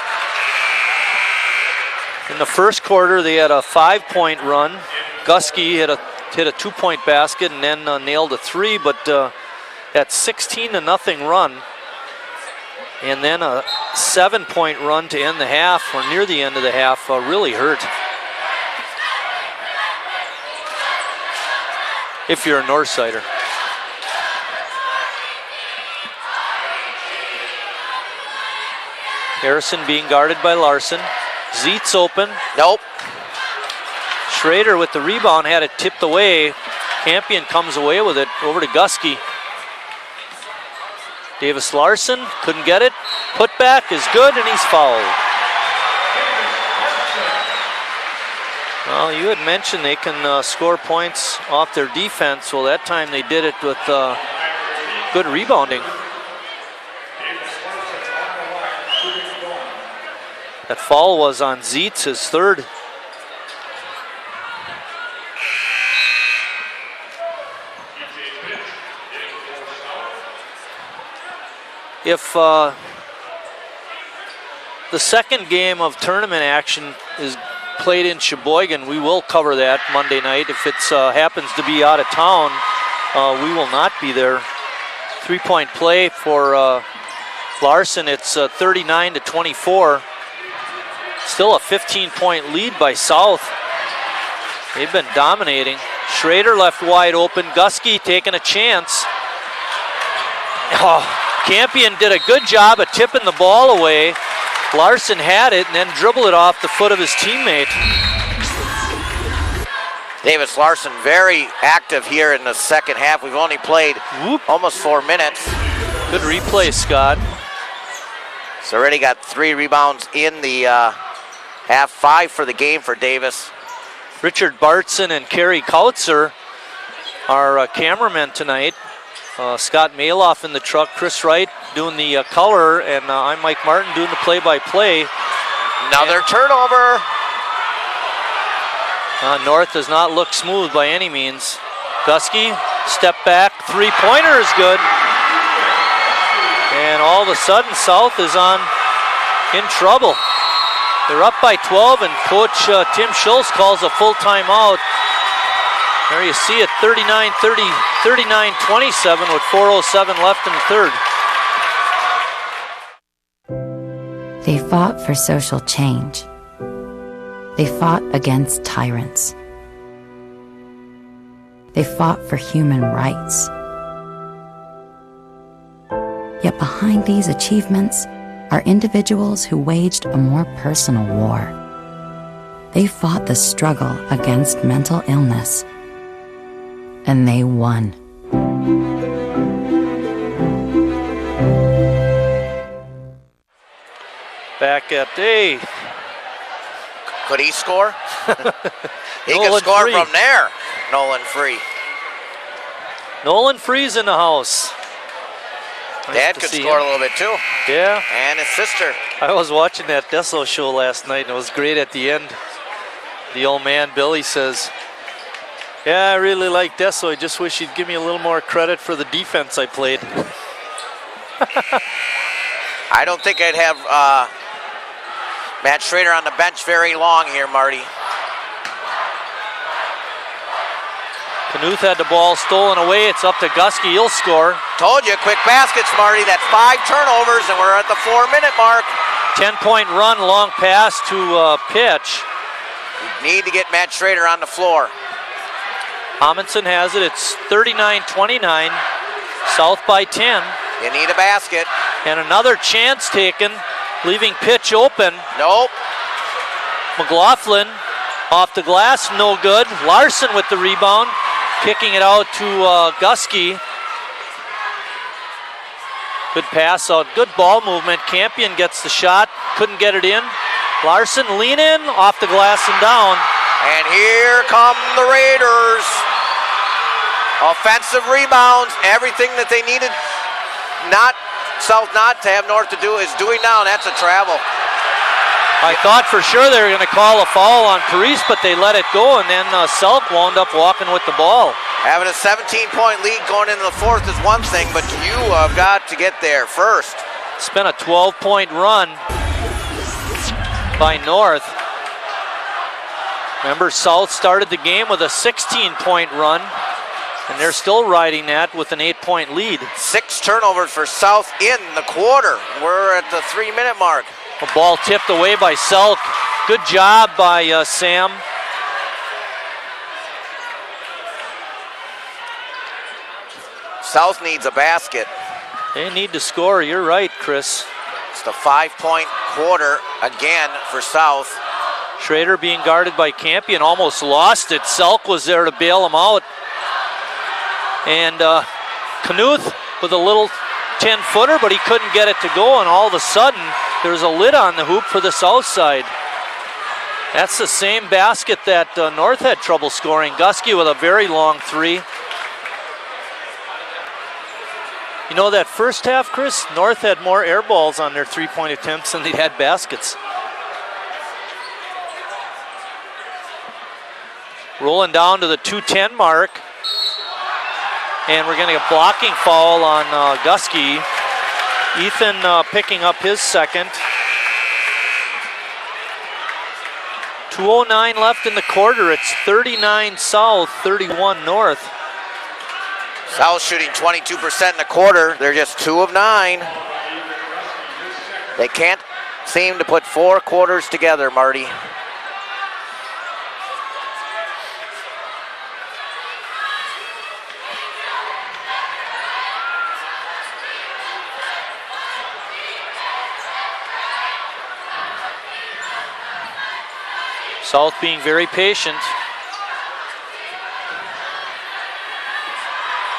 Speaker 1: In the first quarter, they had a 5-point run. Gusky hit a 2-point basket and then nailed a 3, but that 16-0 run, and then a 7-point run to end the half, or near the end of the half, really hurt. If you're a Northsider. Harrison being guarded by Larson. Zeitz open.
Speaker 2: Nope.
Speaker 1: Schrader with the rebound, had it tipped away. Campion comes away with it over to Gusky. Davis Larson couldn't get it. Put back is good, and he's fouled. Well, you had mentioned they can score points off their defense. Well, that time they did it with good rebounding. That foul was on Zeitz, his third. If the second game of tournament action is played in Sheboygan, we will cover that Monday night. If it happens to be out of town, we will not be there. 3-point play for Larson. It's 39-24. Still a 15-point lead by South. They've been dominating. Schrader left wide open. Gusky taking a chance. Oh, Campion did a good job of tipping the ball away. Larson had it and then dribbled it off the foot of his teammate.
Speaker 2: Davis Larson very active here in the second half. We've only played almost 4 minutes.
Speaker 1: Good replay, Scott.
Speaker 2: He's already got 3 rebounds in the half, 5 for the game for Davis.
Speaker 1: Richard Bartson and Kerry Kautzer are cameramen tonight. Scott Maloff in the truck, Chris Wright doing the color, and I'm Mike Martin doing the play-by-play.
Speaker 2: Another turnover.
Speaker 1: North does not look smooth by any means. Gusky, step back, 3-pointer is good. And all of a sudden, South is in trouble. They're up by 12, and Coach Tim Schultz calls a full timeout. There you see it, 39-27 with 4:07 left in the third.
Speaker 4: They fought for social change. They fought against tyrants. They fought for human rights. Yet behind these achievements are individuals who waged a more personal war. They fought the struggle against mental illness, and they won.
Speaker 1: Back at A.
Speaker 2: Could he score? He can score from there. Nolan Free.
Speaker 1: Nolan Free's in the house.
Speaker 2: Dad could score a little bit too.
Speaker 1: Yeah.
Speaker 2: And his sister.
Speaker 1: I was watching that Desso show last night, and it was great at the end. The old man, Billy, says, yeah, I really like Desso. I just wish he'd give me a little more credit for the defense I played.
Speaker 2: I don't think I'd have Matt Schrader on the bench very long here, Marty.
Speaker 1: Knuth had the ball stolen away. It's up to Gusky. He'll score.
Speaker 2: Told you, quick baskets, Marty. That's 5 turnovers, and we're at the 4-minute mark.
Speaker 1: 10-point run, long pass to Pitch.
Speaker 2: You need to get Matt Schrader on the floor.
Speaker 1: Amundsen has it. It's 39-29. South by 10.
Speaker 2: You need a basket.
Speaker 1: And another chance taken, leaving Pitch open.
Speaker 2: Nope.
Speaker 1: McLaughlin off the glass, no good. Larson with the rebound, kicking it out to Gusky. Good pass out, good ball movement. Campion gets the shot, couldn't get it in. Larson lean in, off the glass and down.
Speaker 2: And here come the Raiders. Offensive rebounds, everything that they needed South not to have North to do is doing now, and that's a travel.
Speaker 1: I thought for sure they were going to call a foul on Parise, but they let it go, and then Selk wound up walking with the ball.
Speaker 2: Having a 17-point lead going into the fourth is one thing, but you have got to get there first.
Speaker 1: It's been a 12-point run by North. Remember, South started the game with a 16-point run, and they're still riding that with an 8-point lead.
Speaker 2: 6 turnovers for South in the quarter. We're at the 3-minute mark.
Speaker 1: A ball tipped away by Selk. Good job by Sam.
Speaker 2: South needs a basket.
Speaker 1: They need to score, you're right, Chris.
Speaker 2: It's the 5-point quarter again for South.
Speaker 1: Schrader being guarded by Campion, almost lost it. Selk was there to bail him out. And Knuth with a little 10-footer, but he couldn't get it to go, and all of a sudden, there's a lid on the hoop for the South side. That's the same basket that North had trouble scoring. Gusky with a very long 3. You know, that first half, Chris, North had more air balls on their 3-point attempts than they had baskets. Rolling down to the 2:10 mark. And we're getting a blocking foul on Gusky. Ethan picking up his second. 2:09 left in the quarter. It's 39 South, 31 North.
Speaker 2: South shooting 22% in the quarter. They're just 2 of 9. They can't seem to put 4 quarters together, Marty.
Speaker 1: South being very patient.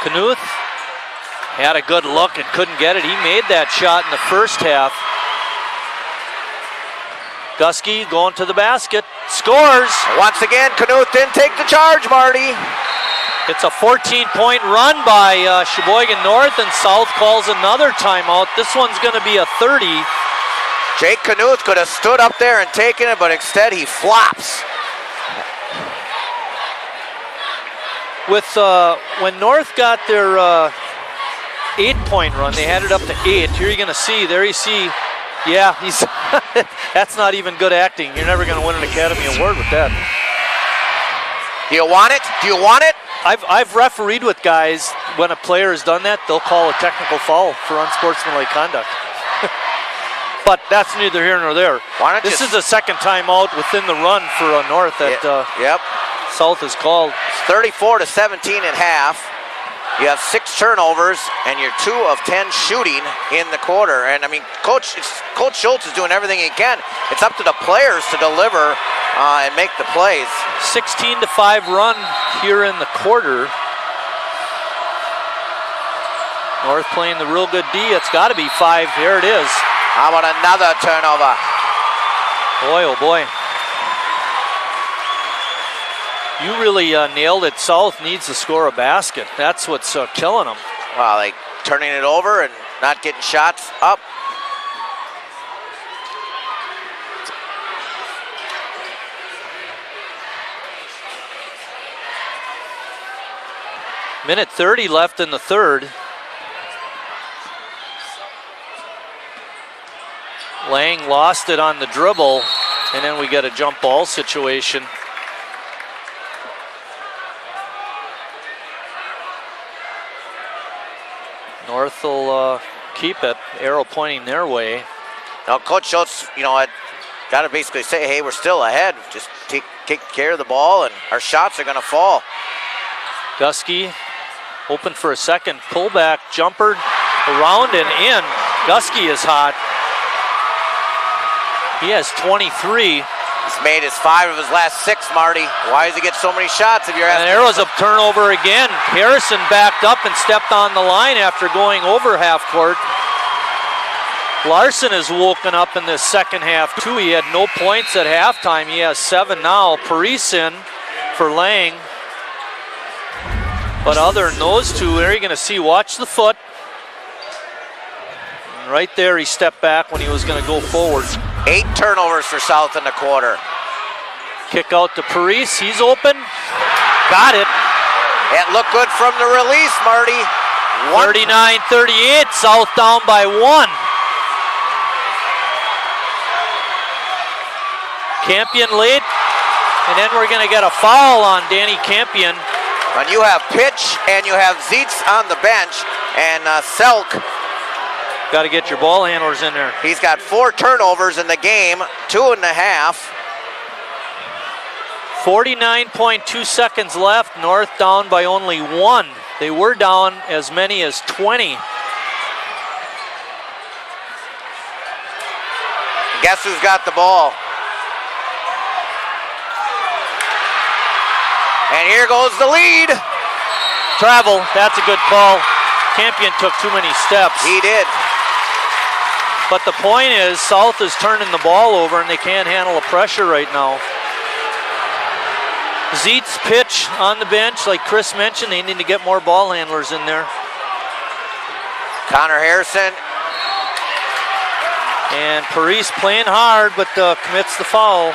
Speaker 1: Knuth had a good look and couldn't get it. He made that shot in the first half. Gusky going to the basket, scores.
Speaker 2: Once again, Knuth didn't take the charge, Marty.
Speaker 1: It's a 14-point run by Sheboygan North, and South calls another timeout. This one's going to be a 30.
Speaker 2: Jake Knuth could have stood up there and taken it, but instead he flops.
Speaker 1: With when North got their 8-point run, they had it up to 8. Here you're going to see, there you see, yeah, he's that's not even good acting. You're never going to win an Academy Award with that.
Speaker 2: Do you want it? Do you want it?
Speaker 1: I've refereed with guys, when a player has done that, they'll call a technical foul for unsportsmanlike conduct. But that's neither here nor there. This is the second timeout within the run for North that South is called.
Speaker 2: It's 34-17 at half. You have 6 turnovers, and you're 2 of 10 shooting in the quarter. And I mean, Coach Schultz is doing everything he can. It's up to the players to deliver and make the plays.
Speaker 1: 16-5 run here in the quarter. North playing the real good D. It's got to be 5. There it is.
Speaker 2: How about another turnover?
Speaker 1: Boy, oh boy. You really nailed it. South needs to score a basket. That's what's killing them.
Speaker 2: Well, like turning it over and not getting shots up.
Speaker 1: Minute 30 left in the third. Lang lost it on the dribble, and then we get a jump ball situation. North will keep it, arrow pointing their way.
Speaker 2: Now, Coach Schultz, you know, got to basically say, hey, we're still ahead. Just take care of the ball, and our shots are going to fall.
Speaker 1: Gusky open for a second pullback jumper, around and in. Gusky is hot. He has 23.
Speaker 2: He's made his 5 of his last 6, Marty. Why does he get so many shots if you're asking?
Speaker 1: And there was a turnover again. Harrison backed up and stepped on the line after going over half court. Larson has woken up in this second half too. He had no points at halftime. He has 7 now. Paris in for Lang. But other than those two, there you're going to see, watch the foot. And right there, he stepped back when he was going to go forward.
Speaker 2: 8 turnovers for South in the quarter.
Speaker 1: Kick out to Paris. He's open. Got it.
Speaker 2: It looked good from the release, Marty.
Speaker 1: 39-38. South down by 1. Campion late. And then we're going to get a foul on Danny Campion.
Speaker 2: When you have Pitch and you have Zietz on the bench and Selk.
Speaker 1: Got to get your ball handlers in there.
Speaker 2: He's got 4 turnovers in the game, 2.5.
Speaker 1: 49.2 seconds left. North down by only 1. They were down as many as 20.
Speaker 2: Guess who's got the ball? And here goes the lead.
Speaker 1: Travel, that's a good call. Campion took too many steps.
Speaker 2: He did.
Speaker 1: But the point is, South is turning the ball over and they can't handle the pressure right now. Zietz, Pitch on the bench, like Chris mentioned, they need to get more ball handlers in there.
Speaker 2: Connor Harrison.
Speaker 1: And Paris playing hard, but commits the foul.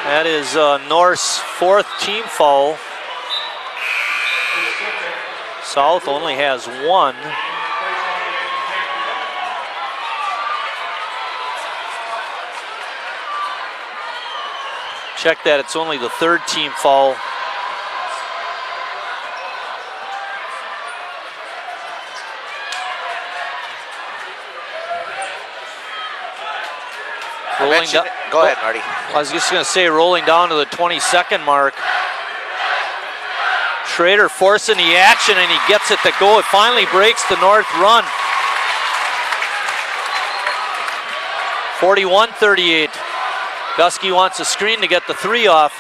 Speaker 1: That is North's 4th team foul. South only has 1. Check that, it's only the 3rd team foul.
Speaker 2: Go ahead, Marty.
Speaker 1: I was just going to say, rolling down to the 22nd mark. Schrader forcing the action, and he gets it to go. It finally breaks the North run. 41-38. Gusky wants a screen to get the 3 off.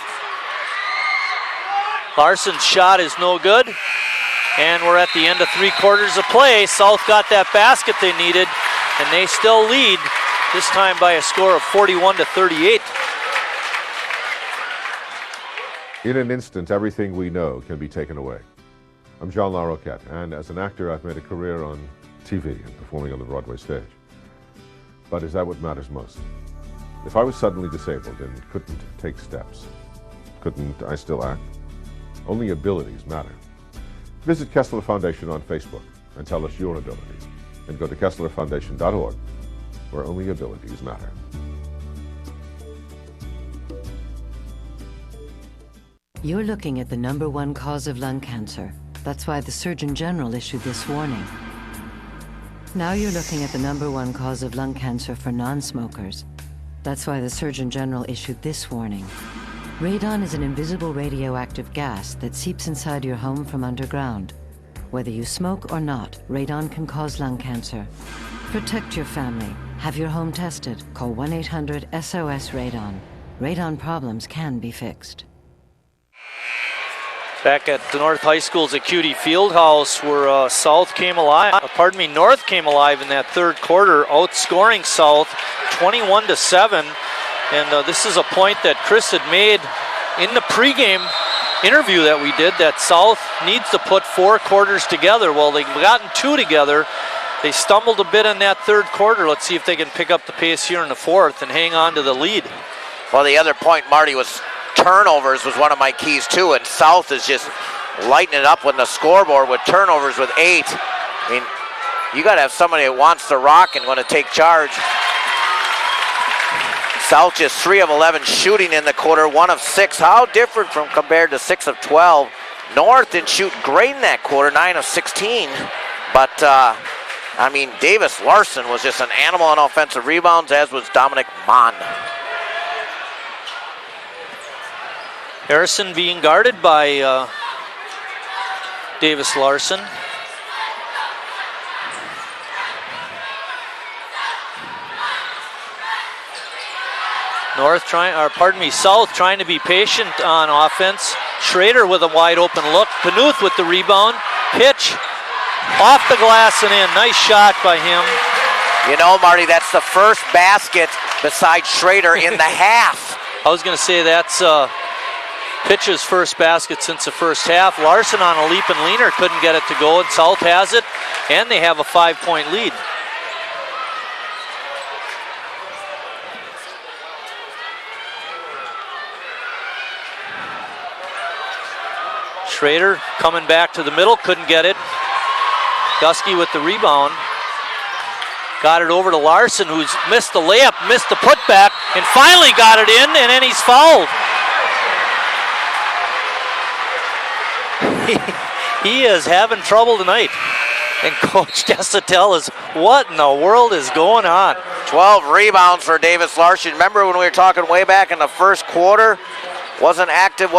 Speaker 1: Larson's shot is no good. And we're at the end of 3 quarters of play. South got that basket they needed, and they still lead, this time by a score of 41-38.
Speaker 5: In an instant, everything we know can be taken away. I'm John Larroquette, and as an actor, I've made a career on TV and performing on the Broadway stage. But is that what matters most? If I was suddenly disabled and couldn't take steps, couldn't I still act? Only abilities matter. Visit Kessler Foundation on Facebook and tell us your abilities. And go to KesslerFoundation.org, where only abilities matter.
Speaker 6: You're looking at the #1 cause of lung cancer. That's why the Surgeon General issued this warning. Now you're looking at the #1 cause of lung cancer for non-smokers. That's why the Surgeon General issued this warning. Radon is an invisible radioactive gas that seeps inside your home from underground. Whether you smoke or not, radon can cause lung cancer. Protect your family. Have your home tested. Call 1-800-SOS-RADON. Radon problems can be fixed.
Speaker 1: Back at the North High School's Acuity Fieldhouse, where North came alive in that 3rd quarter, outscoring South 21-7. And this is a point that Chris had made in the pregame interview that we did, that South needs to put 4 quarters together. Well, they've gotten 2 together. They stumbled a bit in that 3rd quarter. Let's see if they can pick up the pace here in the 4th and hang on to the lead.
Speaker 2: Well, the other point, Marty, was turnovers was one of my keys too, and South is just lighting it up on the scoreboard with turnovers with 8. I mean, you got to have somebody that wants to rock and want to take charge. South just 3 of 11 shooting in the quarter, 1 of 6. How different from compared to 6 of 12. North didn't shoot great in that quarter, 9 of 16. But, I mean, Davis Larson was just an animal on offensive rebounds, as was Dominic Mon.
Speaker 1: Harrison being guarded by Davis Larson. South trying to be patient on offense. Schrader with a wide open look. Knuth with the rebound. Pitch off the glass and in. Nice shot by him.
Speaker 2: You know, Marty, that's the first basket besides Schrader in the half.
Speaker 1: I was going to say that's Pitch's first basket since the first half. Larson on a leap and leaner couldn't get it to go, and South has it, and they have a 5-point lead. Schrader coming back to the middle, couldn't get it. Gusky with the rebound. Got it over to Larson, who's missed the layup, missed the putback, and finally got it in, and then he's fouled. He is having trouble tonight. And Coach Desatel is, what in the world is going on?
Speaker 2: 12 rebounds for Davis Larson. Remember when we were talking way back in the first quarter? Wasn't active.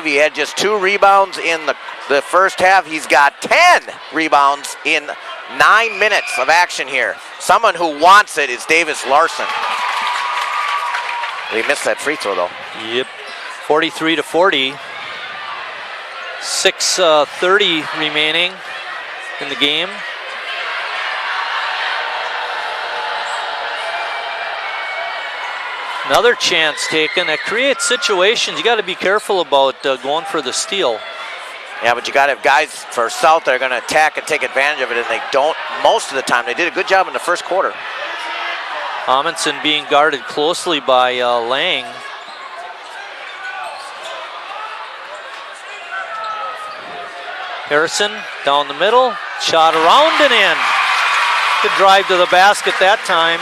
Speaker 2: He had just 2 rebounds in the first half. He's got 10 rebounds in 9 minutes of action here. Someone who wants it is Davis Larson. He missed that free throw, though.
Speaker 1: Yep, 43-40. 6:30 remaining in the game. Another chance taken. That creates situations. You got to be careful about going for the steal.
Speaker 2: Yeah, but you got to have guys for South that are going to attack and take advantage of it, and they don't most of the time. They did a good job in the first quarter.
Speaker 1: Amundsen being guarded closely by Lang. Harrison down the middle, shot around and in. Good drive to the basket that time.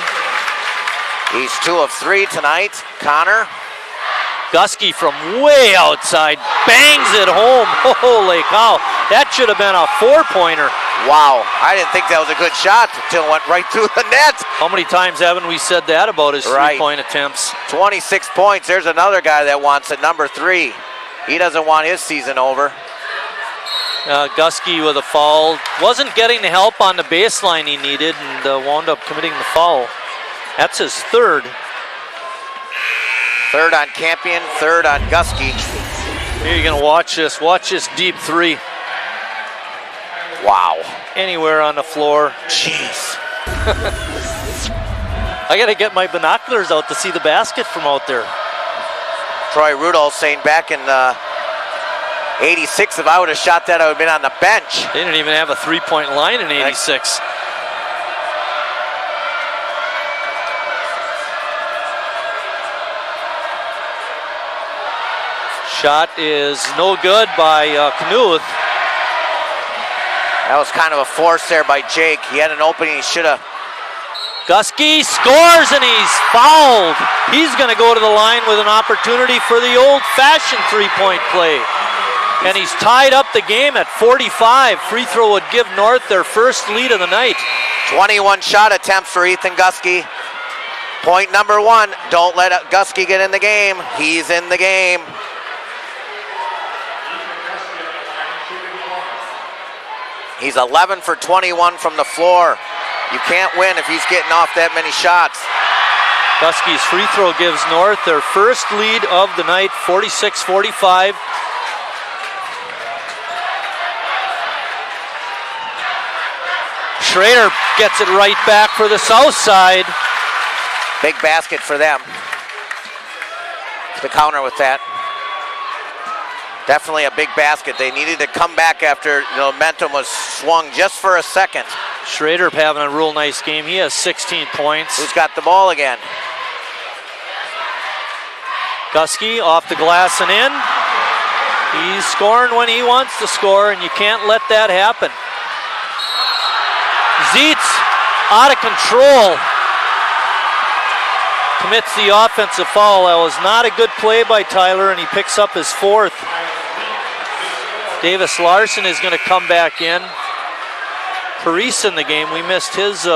Speaker 2: He's 2 of 3 tonight. Connor.
Speaker 1: Gusky from way outside, bangs it home. Holy cow, that should have been a 4-pointer.
Speaker 2: Wow, I didn't think that was a good shot until it went right through the net.
Speaker 1: How many times haven't we said that about his 3-point attempts?
Speaker 2: 26 points, there's another guy that wants it, number 3. He doesn't want his season over.
Speaker 1: Gusky with a foul. Wasn't getting the help on the baseline he needed and wound up committing the foul. That's his 3rd.
Speaker 2: 3rd on Campion, 3rd on Gusky.
Speaker 1: Here you're gonna watch this deep 3.
Speaker 2: Wow.
Speaker 1: Anywhere on the floor.
Speaker 2: Jeez.
Speaker 1: I gotta get my binoculars out to see the basket from out there.
Speaker 2: Troy Rudolph saying back in 86, if I would have shot that, I would have been on the bench.
Speaker 1: They didn't even have a 3-point line in 86. Shot is no good by Knuth.
Speaker 2: That was kind of a force there by Jake. He had an opening, he should have.
Speaker 1: Gusky scores and he's fouled. He's gonna go to the line with an opportunity for the old-fashioned 3-point play. And he's tied up the game at 45. Free throw would give North their first lead of the night.
Speaker 2: 21 shot attempts for Ethan Gusky. Point number 1, don't let Gusky get in the game. He's in the game. He's 11 for 21 from the floor. You can't win if he's getting off that many shots.
Speaker 1: Gusky's free throw gives North their first lead of the night, 46-45. Schrader gets it right back for the south side.
Speaker 2: Big basket for them to counter with that. Definitely a big basket. They needed to come back after the momentum was swung just for a second.
Speaker 1: Schrader having a real nice game. He has 16 points.
Speaker 2: Who's got the ball again?
Speaker 1: Gusky off the glass and in. He's scoring when he wants to score, and you can't let that happen. Zietz out of control. Commits the offensive foul. That was not a good play by Tyler, and he picks up his 4th. Davis Larson is going to come back in. Parise in the game. We missed his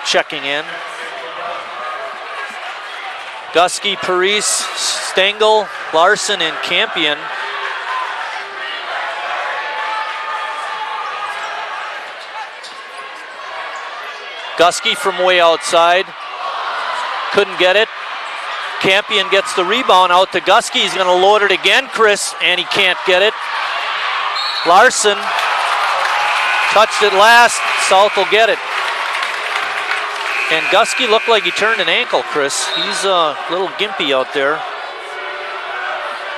Speaker 1: checking in. Gusky, Parise, Stengel, Larson, and Campion. Gusky from way outside. Couldn't get it. Campion gets the rebound out to Gusky. He's going to load it again, Chris, and he can't get it. Larson touched it last. South will get it. And Gusky looked like he turned an ankle, Chris. He's a little gimpy out there.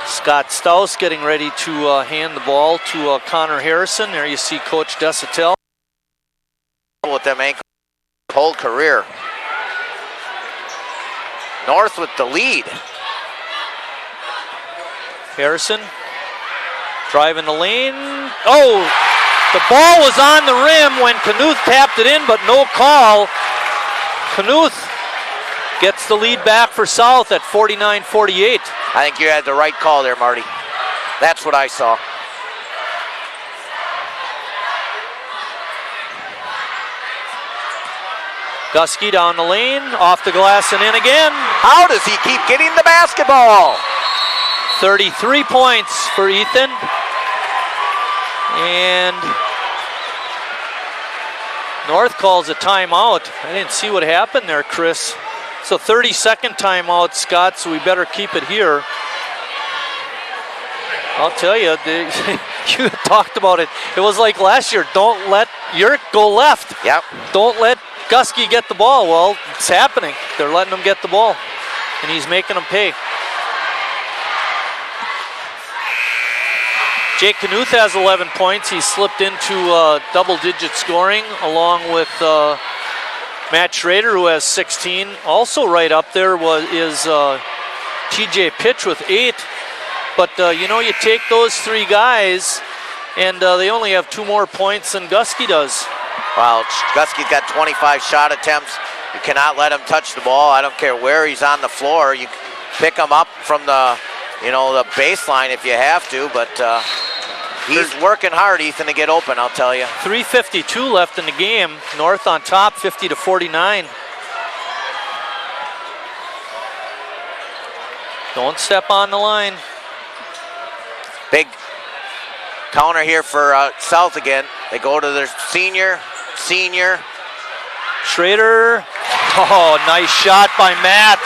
Speaker 1: Scott Staus getting ready to hand the ball to Connor Harrison. There you see Coach Desatel.
Speaker 2: With them ankles whole career. North with the lead.
Speaker 1: Harrison driving the lane. Oh, the ball was on the rim when Knuth tapped it in, but no call. Knuth gets the lead back for South at 49-48.
Speaker 2: I think you had the right call there, Marty. That's what I saw.
Speaker 1: Gusky down the lane, off the glass and in again.
Speaker 2: How does he keep getting the basketball?
Speaker 1: 33 points for Ethan. And North calls a timeout. I didn't see what happened there, Chris. So 30-second timeout, Scott, so we better keep it here. I'll tell you, you talked about it. It was like last year, don't let Yerk go left.
Speaker 2: Yep.
Speaker 1: Don't let Gusky get the ball. Well, it's happening. They're letting him get the ball, and he's making them pay. Jake Knuth has 11 points. He slipped into double-digit scoring along with Matt Schrader, who has 16. Also right up there is TJ Pitch with 8. But, you take those 3 guys, and they only have 2 more points than Gusky does.
Speaker 2: Well, Gusky's got 25 shot attempts. You cannot let him touch the ball. I don't care where he's on the floor. You pick him up from the baseline if you have to, but he's working hard, Ethan, to get open, I'll tell you.
Speaker 1: 3:52 left in the game. North on top, 50-49. Don't step on the line.
Speaker 2: Big counter here for South again. They go to their senior.
Speaker 1: Schrader. Oh, nice shot by Matt.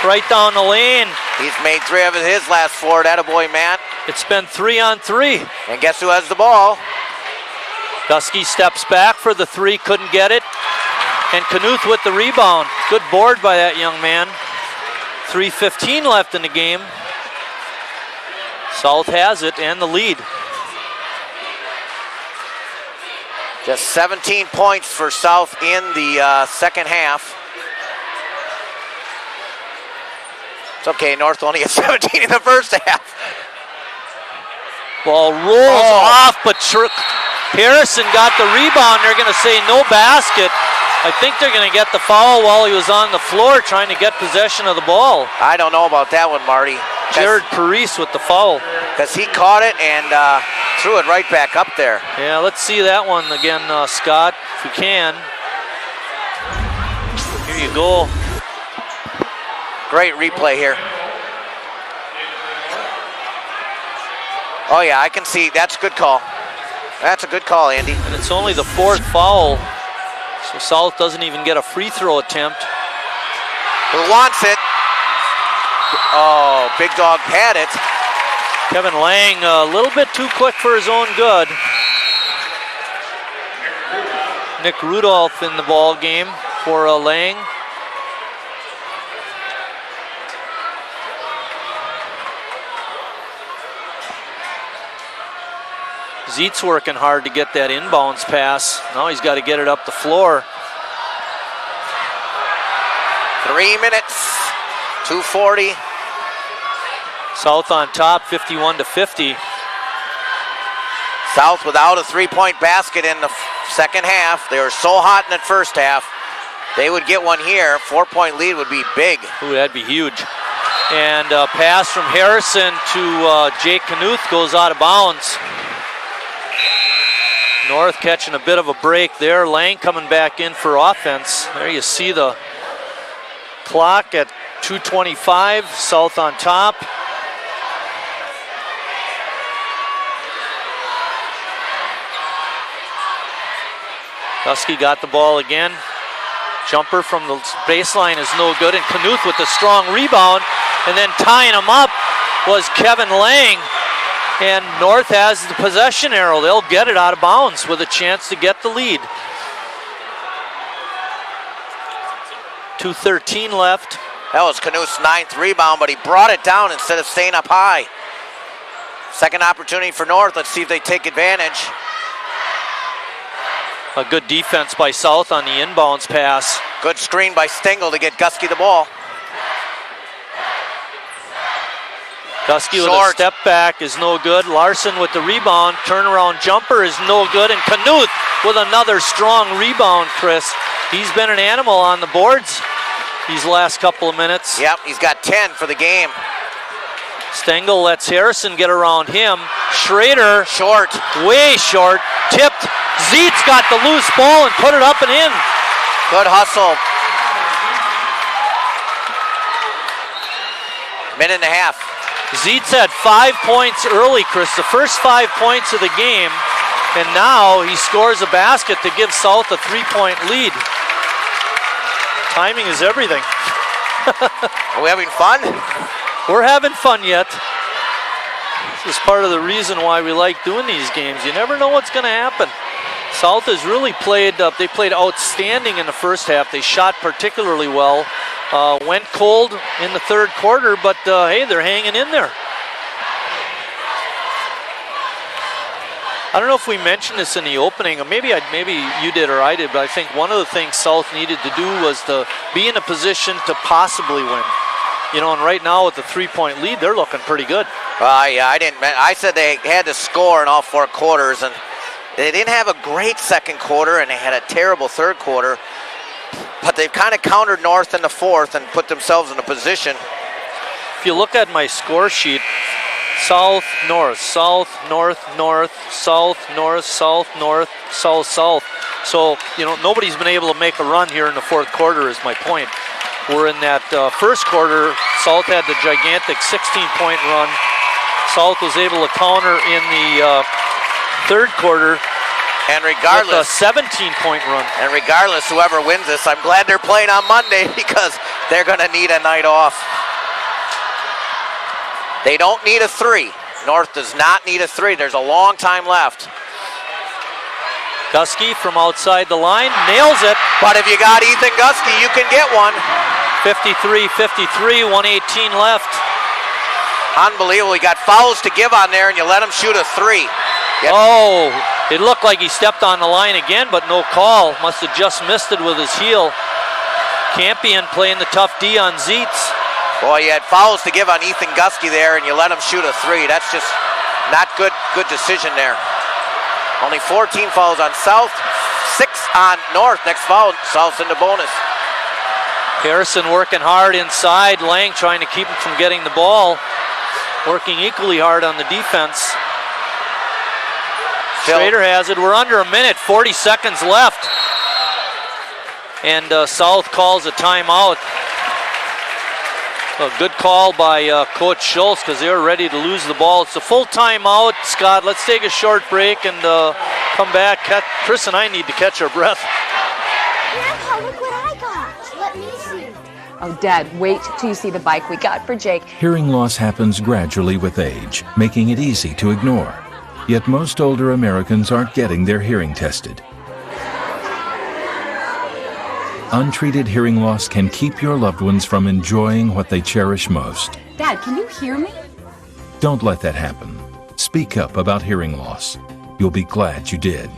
Speaker 1: Right down the lane.
Speaker 2: He's made 3 of his last 4. Attaboy, Matt.
Speaker 1: It's been 3-on-3.
Speaker 2: And guess who has the ball?
Speaker 1: Gusky steps back for the 3, couldn't get it. And Knuth with the rebound. Good board by that young man. 3:15 left in the game. South has it and the lead.
Speaker 2: Just 17 points for South in the second half. It's okay, North only has 17 in the first half.
Speaker 1: Ball rolls off, but Harrison got the rebound. They're going to say no basket. I think they're going to get the foul while he was on the floor trying to get possession of the ball.
Speaker 2: I don't know about that one, Marty.
Speaker 1: Jared Parise with the foul.
Speaker 2: Because he caught it and threw it right back up there.
Speaker 1: Yeah, let's see that one again, Scott, if you can. Here you go.
Speaker 2: Great replay here. Oh, yeah, I can see. That's a good call. That's a good call, Andy.
Speaker 1: And it's only the 4th foul, so South doesn't even get a free throw attempt.
Speaker 2: Who wants it? Oh, Big Dog had it.
Speaker 1: Kevin Lang a little bit too quick for his own good. Nick Rudolph in the ball game for Lang. Zeet's working hard to get that inbounds pass. Now he's got to get it up the floor.
Speaker 2: 3 minutes, 2:40.
Speaker 1: South on top, 51-50.
Speaker 2: South without a 3-point basket in the second half. They were so hot in the first half. They would get one here. 4-point lead would be big.
Speaker 1: Ooh, that'd be huge. And a pass from Harrison to Jake Knuth goes out of bounds. North catching a bit of a break there. Lang coming back in for offense. There you see the clock at 2:25. South on top. Gusky got the ball again. Jumper from the baseline is no good. And Knuth with the strong rebound. And then tying him up was Kevin Lang. And North has the possession arrow. They'll get it out of bounds with a chance to get the lead. 2:13 left.
Speaker 2: That was Knuth's 9th rebound, but he brought it down instead of staying up high. Second opportunity for North. Let's see if they take advantage.
Speaker 1: A good defense by South on the inbounds pass.
Speaker 2: Good screen by Stengel to get Gusky the ball.
Speaker 1: Gusky with a step back is no good. Larson with the rebound. Turnaround jumper is no good. And Knuth with another strong rebound, Chris. He's been an animal on the boards these last couple of minutes.
Speaker 2: Yep, he's got 10 for the game.
Speaker 1: Stengel lets Harrison get around him. Schrader.
Speaker 2: Short.
Speaker 1: Way short. Tipped. Zeitz got the loose ball and put it up and in.
Speaker 2: Good hustle. Minute and a half.
Speaker 1: Zeitz had 5 points early, Chris, the first 5 points of the game, and now he scores a basket to give South a 3-point lead. Timing is everything.
Speaker 2: Are we having fun?
Speaker 1: We're having fun yet. This is part of the reason why we like doing these games. You never know what's going to happen. South has really played, they played outstanding in the first half. They shot particularly well. Went cold in the third quarter, but hey, they're hanging in there. I don't know if we mentioned this in the opening, or maybe you did or I did, but I think one of the things South needed to do was to be in a position to possibly win. You know, and right now with the 3-point lead, they're looking pretty good.
Speaker 2: Yeah, I said they had to score in all 4 quarters, and they didn't have a great second quarter, and they had a terrible third quarter. But they've kind of countered North in the fourth and put themselves in a position.
Speaker 1: If you look at my score sheet, South, North, South, North, North, South, North, South, North, South, South. So, you know, nobody's been able to make a run here in the fourth quarter is my point. We're in that first quarter, South had the gigantic 16-point run. South was able to counter in the third quarter.
Speaker 2: And regardless,
Speaker 1: with a 17-point run.
Speaker 2: And regardless, whoever wins this, I'm glad they're playing on Monday because they're going to need a night off. They don't need a 3. North does not need a 3. There's a long time left.
Speaker 1: Gusky from outside the line nails it.
Speaker 2: But if you got Ethan Gusky, you can get one.
Speaker 1: 53-53, 118 left.
Speaker 2: Unbelievable. He got fouls to give on there, and you let him shoot a 3. Yep.
Speaker 1: Oh, it looked like he stepped on the line again, but no call. Must have just missed it with his heel. Campion playing the tough D on Zeitz.
Speaker 2: Boy, you had fouls to give on Ethan Gusky there, and you let him shoot a 3. That's just not good decision there. Only 14 fouls on South, 6 on North. Next foul, South's in the bonus.
Speaker 1: Harrison working hard inside. Lang trying to keep him from getting the ball. Working equally hard on the defense. Schrader has it. We're under a minute, 40 seconds left. And South calls a timeout. A good call by Coach Schultz because they were ready to lose the ball. It's a full timeout. Scott, let's take a short break and come back. Chris and I need to catch our breath.
Speaker 7: Grandpa, look what I got. Let me see.
Speaker 10: Oh, Dad, wait till you see the bike we got for Jake.
Speaker 14: Hearing loss happens gradually with age, making it easy to ignore. Yet most older Americans aren't getting their hearing tested. Untreated hearing loss can keep your loved ones from enjoying what they cherish most.
Speaker 10: Dad, can you hear me?
Speaker 14: Don't let that happen. Speak up about hearing loss. You'll be glad you did.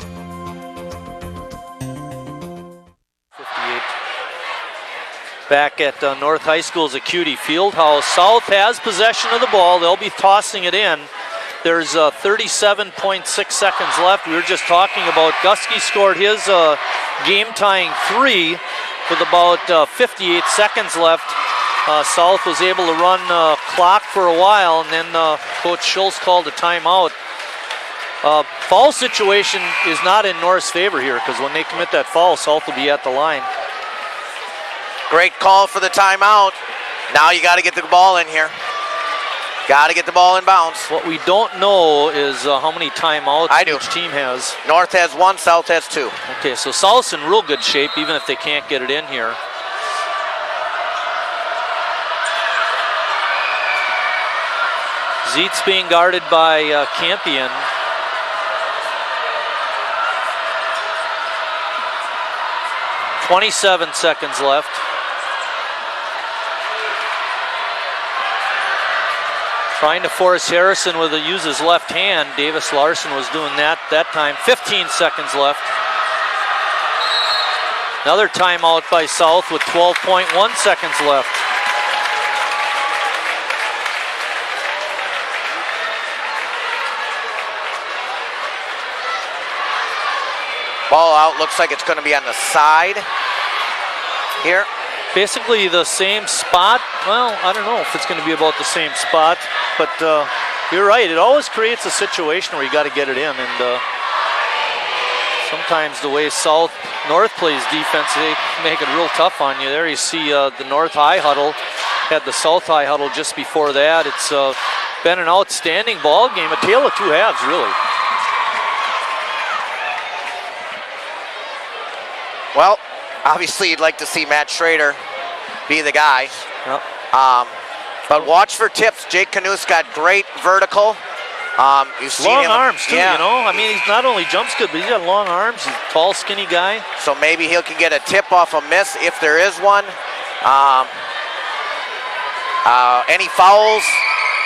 Speaker 1: 58. Back at North High School's Acuity Fieldhouse. South has possession of the ball. They'll be tossing it in. There's 37.6 seconds left. We were just talking about Gusky scored his game-tying 3 with about 58 seconds left. South was able to run clock for a while, and then Coach Schultz called a timeout. Foul situation is not in North's favor here because when they commit that foul, South will be at the line.
Speaker 2: Great call for the timeout. Now you got to get the ball in here. Got to get the ball in bounds.
Speaker 1: What we don't know is how many timeouts each team has.
Speaker 2: North has 1, South has 2.
Speaker 1: Okay, so South's in real good shape even if they can't get it in here. Zeitz being guarded by Campion. .27 seconds left. Trying to force Harrison use his left hand. Davis Larson was doing that time. 15 seconds left. Another timeout by South with 12.1 seconds left.
Speaker 2: Ball out, looks like it's going to be on the side. here?
Speaker 8: Basically the same spot. Well, I don't know if it's going to be about the same spot, but you're right. It always creates a situation where you got to get it in, and sometimes the way North plays defense, they make it real tough on you. There you see the North high huddle, had the South high huddle just before that. It's been an outstanding ball game, a tale of two halves, really.
Speaker 2: Well, obviously you'd like to see Matt Schrader be the guy.
Speaker 8: Yep.
Speaker 2: But watch for tips. Jake Knuth's got great vertical. You've seen
Speaker 8: long
Speaker 2: him,
Speaker 8: arms too,
Speaker 2: yeah.
Speaker 8: you know. I mean, he's not only jumps good, but he's got long arms. He's a tall, skinny guy.
Speaker 2: So maybe he can get a tip off a miss if there is one. Any fouls?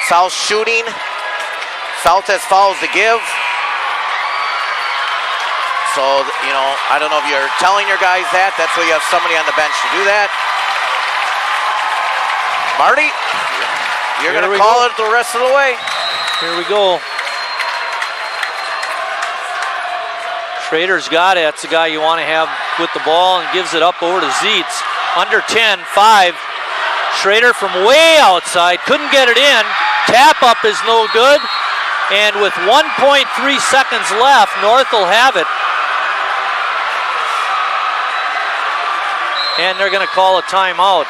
Speaker 2: South shooting. South has fouls to give. So, you know, I don't know if you're telling your guys that. That's why you have somebody on the bench to do that. Marty, you're going to call it the rest of the way.
Speaker 8: Here we go. Schrader's got it. That's the guy you want to have with the ball, and gives it up over to Zietz. Under 10, 5. Schrader from way outside. Couldn't get it in. Tap up is no good. And with 1.3 seconds left, North will have it. And they're going to call a timeout.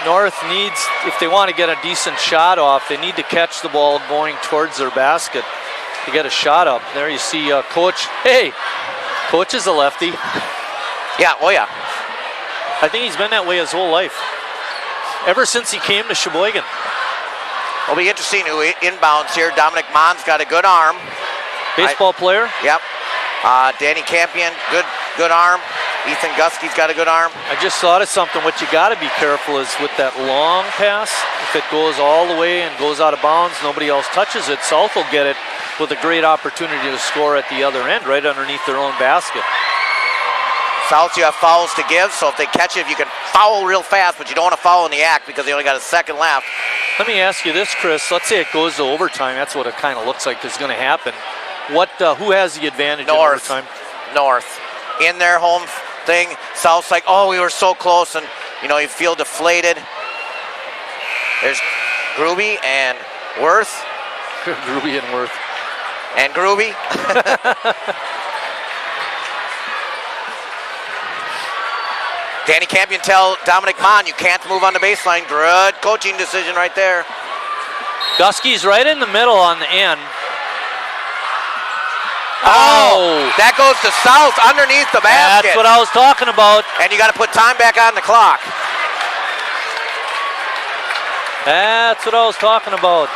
Speaker 8: North needs, if they want to get a decent shot off, they need to catch the ball going towards their basket to get a shot up. There you see Coach. Hey, Coach is a lefty.
Speaker 2: Yeah, oh yeah.
Speaker 8: I think he's been that way his whole life, ever since he came to Sheboygan.
Speaker 2: It'll be interesting who inbounds here. Dominic Mons got a good arm.
Speaker 8: Baseball player?
Speaker 2: Yep. Danny Campion, good arm. Ethan Guskey's got a good arm.
Speaker 8: I just thought of something. What you got to be careful is with that long pass. If it goes all the way and goes out of bounds, nobody else touches it. South will get it with a great opportunity to score at the other end, right underneath their own basket.
Speaker 2: South, you have fouls to give, so if they catch you, if you can foul real fast, but you don't want to foul in the act because they only got a second left.
Speaker 8: Let me ask you this, Chris. Let's say it goes to overtime. That's what it kind of looks like is going to happen. Who has the advantage in overtime?
Speaker 2: North. In their home thing, South's like, oh, we were so close, and you know, you feel deflated. There's Gruby and Worth.
Speaker 8: Gruby and Worth.
Speaker 2: And Gruby. Danny Campion tell Dominic Mon, you can't move on the baseline. Good coaching decision right there.
Speaker 8: Guskey's right in the middle on the end.
Speaker 2: Oh, that goes to South underneath the basket.
Speaker 8: That's what I was talking about.
Speaker 2: And you got to put time back on the clock.
Speaker 8: That's what I was talking about.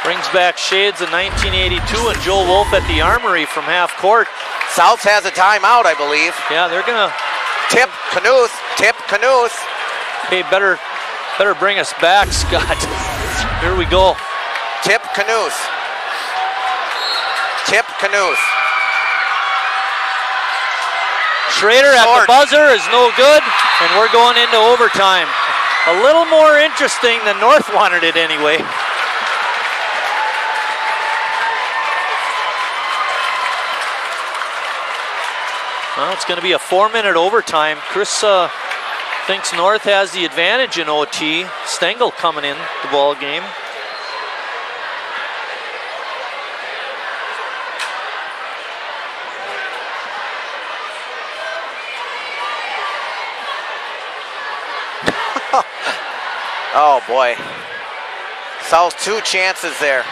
Speaker 8: Brings back shades of 1982 and Joe Wolf at the Armory from half court.
Speaker 2: South has a timeout, I believe.
Speaker 8: Yeah, they're going to...
Speaker 2: Tip Knuth.
Speaker 8: Hey, better bring us back, Scott. Here we go.
Speaker 2: Tip Knuth.
Speaker 8: Schrader at the buzzer is no good, and we're going into overtime. A little more interesting than North wanted it anyway. Well, it's going to be a 4-minute overtime. Chris thinks North has the advantage in OT. Stengel coming in the ball game.
Speaker 2: Oh boy. South 2 chances there.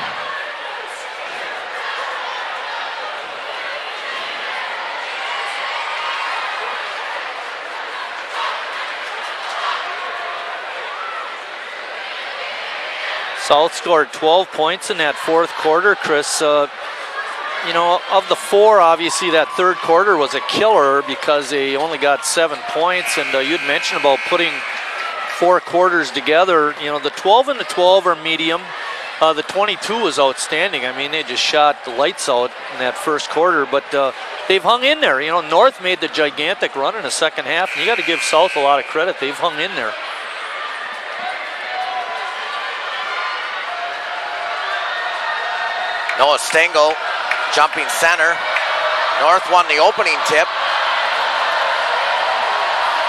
Speaker 8: South scored 12 points in that fourth quarter, Chris. You know, of the 4, obviously that third quarter was a killer because they only got 7 points. And you'd mentioned about putting 4 quarters together. You know, the 12 and the 12 are medium. The 22 was outstanding. I mean, they just shot the lights out in that first quarter. But they've hung in there. You know, North made the gigantic run in the second half. And you got to give South a lot of credit. They've hung in there.
Speaker 2: Noah Stengel jumping center. North won the opening tip.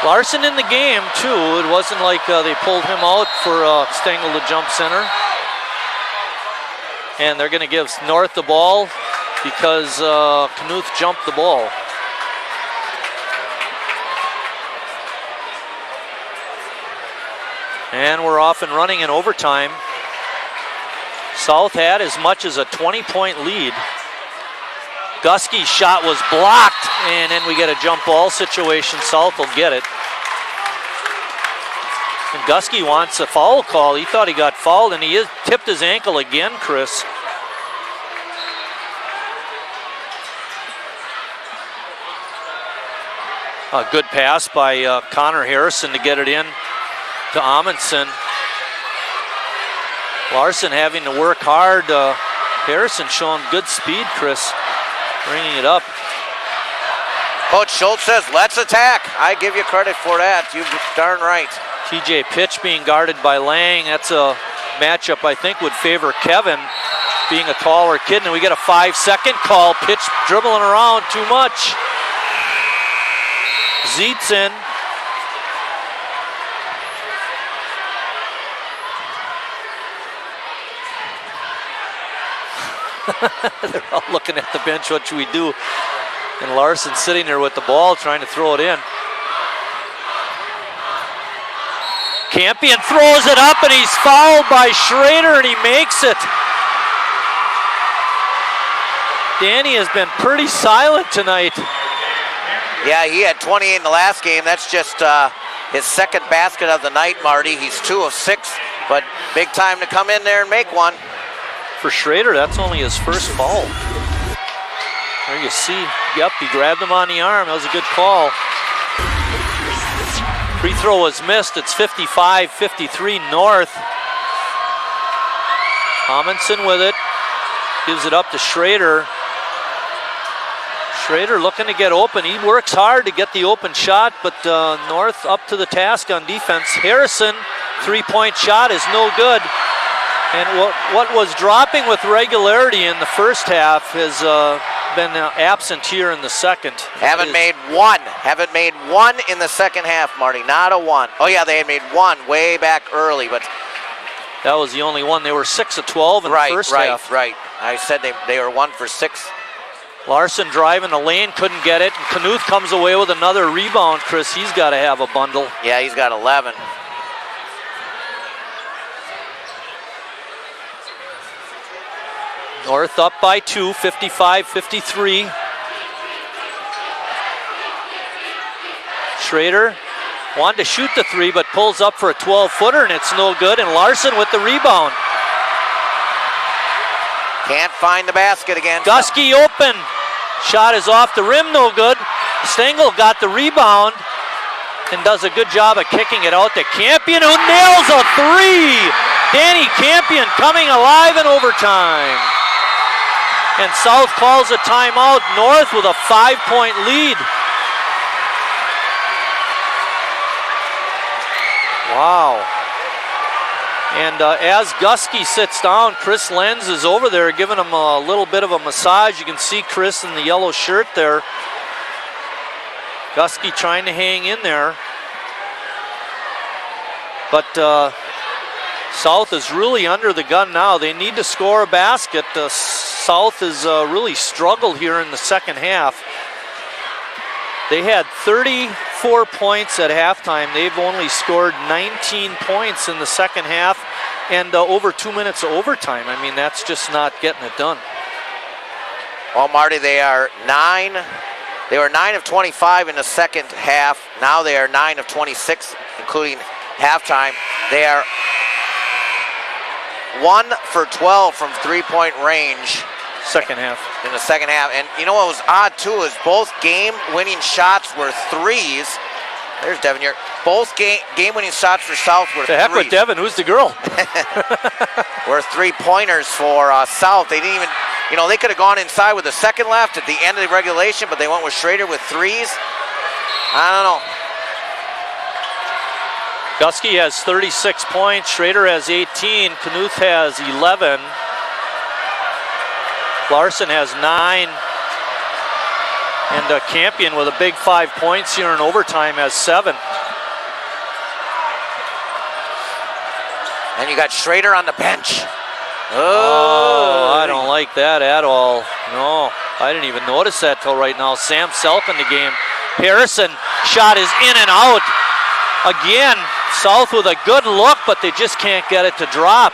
Speaker 8: Larson in the game, too. It wasn't like they pulled him out for Stengel to jump center. And they're going to give North the ball because Knuth jumped the ball. And we're off and running in overtime. South had as much as a 20-point lead. Gusky's shot was blocked, and then we get a jump ball situation. South will get it. And Gusky wants a foul call. He thought he got fouled, and he tipped his ankle again, Chris. A good pass by Connor Harrison to get it in to Amundsen. Larson having to work hard. Harrison showing good speed, Chris, bringing it up.
Speaker 2: Coach Schultz says, let's attack. I give you credit for that. You darn right.
Speaker 8: TJ Pitch being guarded by Lang. That's a matchup I think would favor Kevin, being a taller kid. And we get a 5-second call. Pitch dribbling around too much. Zeitz in. They're all looking at the bench, what should we do? And Larson sitting there with the ball trying to throw it in. Campion throws it up and he's fouled by Schrader and he makes it. Danny has been pretty silent tonight.
Speaker 2: Yeah, he had 28 in the last game. That's just his second basket of the night, Marty. He's 2 of 6, but big time to come in there and make one.
Speaker 8: For Schrader, that's only his first foul. There you see, yep, he grabbed him on the arm. That was a good call. Free throw was missed. It's 55-53 North. Amundsen with it. Gives it up to Schrader. Schrader looking to get open. He works hard to get the open shot, but North up to the task on defense. Harrison, three-point shot is no good. And what was dropping with regularity in the first half has been absent here in the second.
Speaker 2: Haven't made one in the second half, Marty. Not a one. Oh yeah, they had made one way back early, but
Speaker 8: that was the only one. They were 6 of 12 in the first half.
Speaker 2: Right. I said they were 1 for 6.
Speaker 8: Larson driving the lane, couldn't get it, and Knuth comes away with another rebound. Chris, he's got to have a bundle.
Speaker 2: Yeah, he's got 11.
Speaker 8: North up by 2, 55-53. Schrader wanted to shoot the 3, but pulls up for a 12-footer, and it's no good. And Larson with the rebound.
Speaker 2: Can't find the basket again.
Speaker 8: Gusky open. Shot is off the rim, no good. Stengel got the rebound and does a good job of kicking it out to Campion, who nails a 3. Danny Campion coming alive in overtime. And South calls a timeout. North with a 5-point lead. Wow. And as Gusky sits down, Chris Lenz is over there giving him a little bit of a massage. You can see Chris in the yellow shirt there. Gusky trying to hang in there. But South is really under the gun now. They need to score a basket. South has really struggled here in the second half. They had 34 points at halftime. They've only scored 19 points in the second half and over 2 minutes of overtime. I mean, that's just not getting it done.
Speaker 2: Well, Marty, they were 9 of 25 in the second half. Now they are 9 of 26, including halftime. They are 1 for 12 from three-point range.
Speaker 8: Second half.
Speaker 2: In the second half. And you know what was odd, too, is both game-winning shots were 3s. There's Devin here. Both game-winning shots for South were 3s.
Speaker 8: The heck with Devin, who's the girl?
Speaker 2: Were 3-pointers for South. They didn't even, they could have gone inside with a second left at the end of the regulation, but they went with Schrader with 3s. I don't know.
Speaker 8: Gusky has 36 points. Schrader has 18. Knuth has 11. Larson has 9. And Campion with a big 5 points here in overtime has 7.
Speaker 2: And you got Schrader on the bench.
Speaker 8: Oh, I don't like that at all. No, I didn't even notice that till right now. Sam Selk in the game. Harrison shot is in and out. Again, South with a good look, but they just can't get it to drop.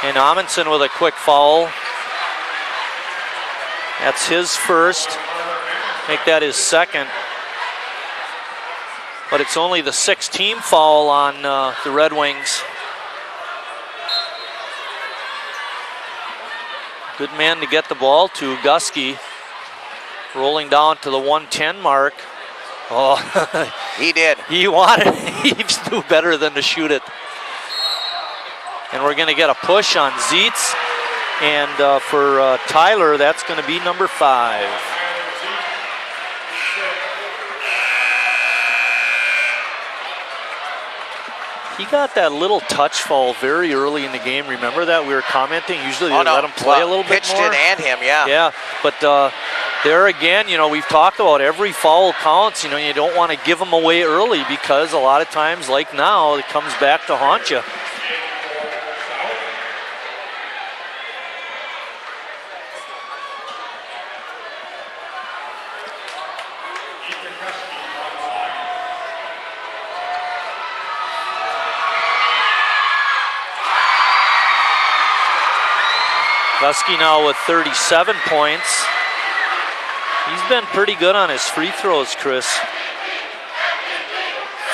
Speaker 8: And Amundsen with a quick foul. That's his first. Make that his second. But it's only the 6th team foul on the Red Wings. Good man to get the ball to. Gusky rolling down to the 110 mark. Oh,
Speaker 2: he did.
Speaker 8: He wanted, he knew better than to shoot it. And we're going to get a push on Zietz. And for Tyler, that's going to be number 5. He got that little touch foul very early in the game. Remember that? We were commenting. Usually they let him play a little bit more.
Speaker 2: Pitched it and him, yeah.
Speaker 8: Yeah, but there again, you know, we've talked about every foul counts. You know, you don't want to give them away early because a lot of times, like now, it comes back to haunt you. Gusky now with 37 points. He's been pretty good on his free throws, Chris.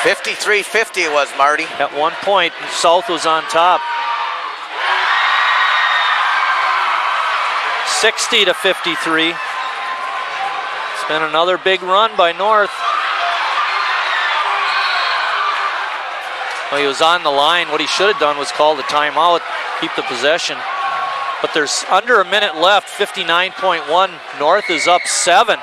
Speaker 2: 53-50 it was, Marty.
Speaker 8: At one point, South was on top. 60-53. It's been another big run by North. Well, he was on the line. What he should have done was call the timeout, keep the possession. But there's under a minute left, 59.1. North is up 7.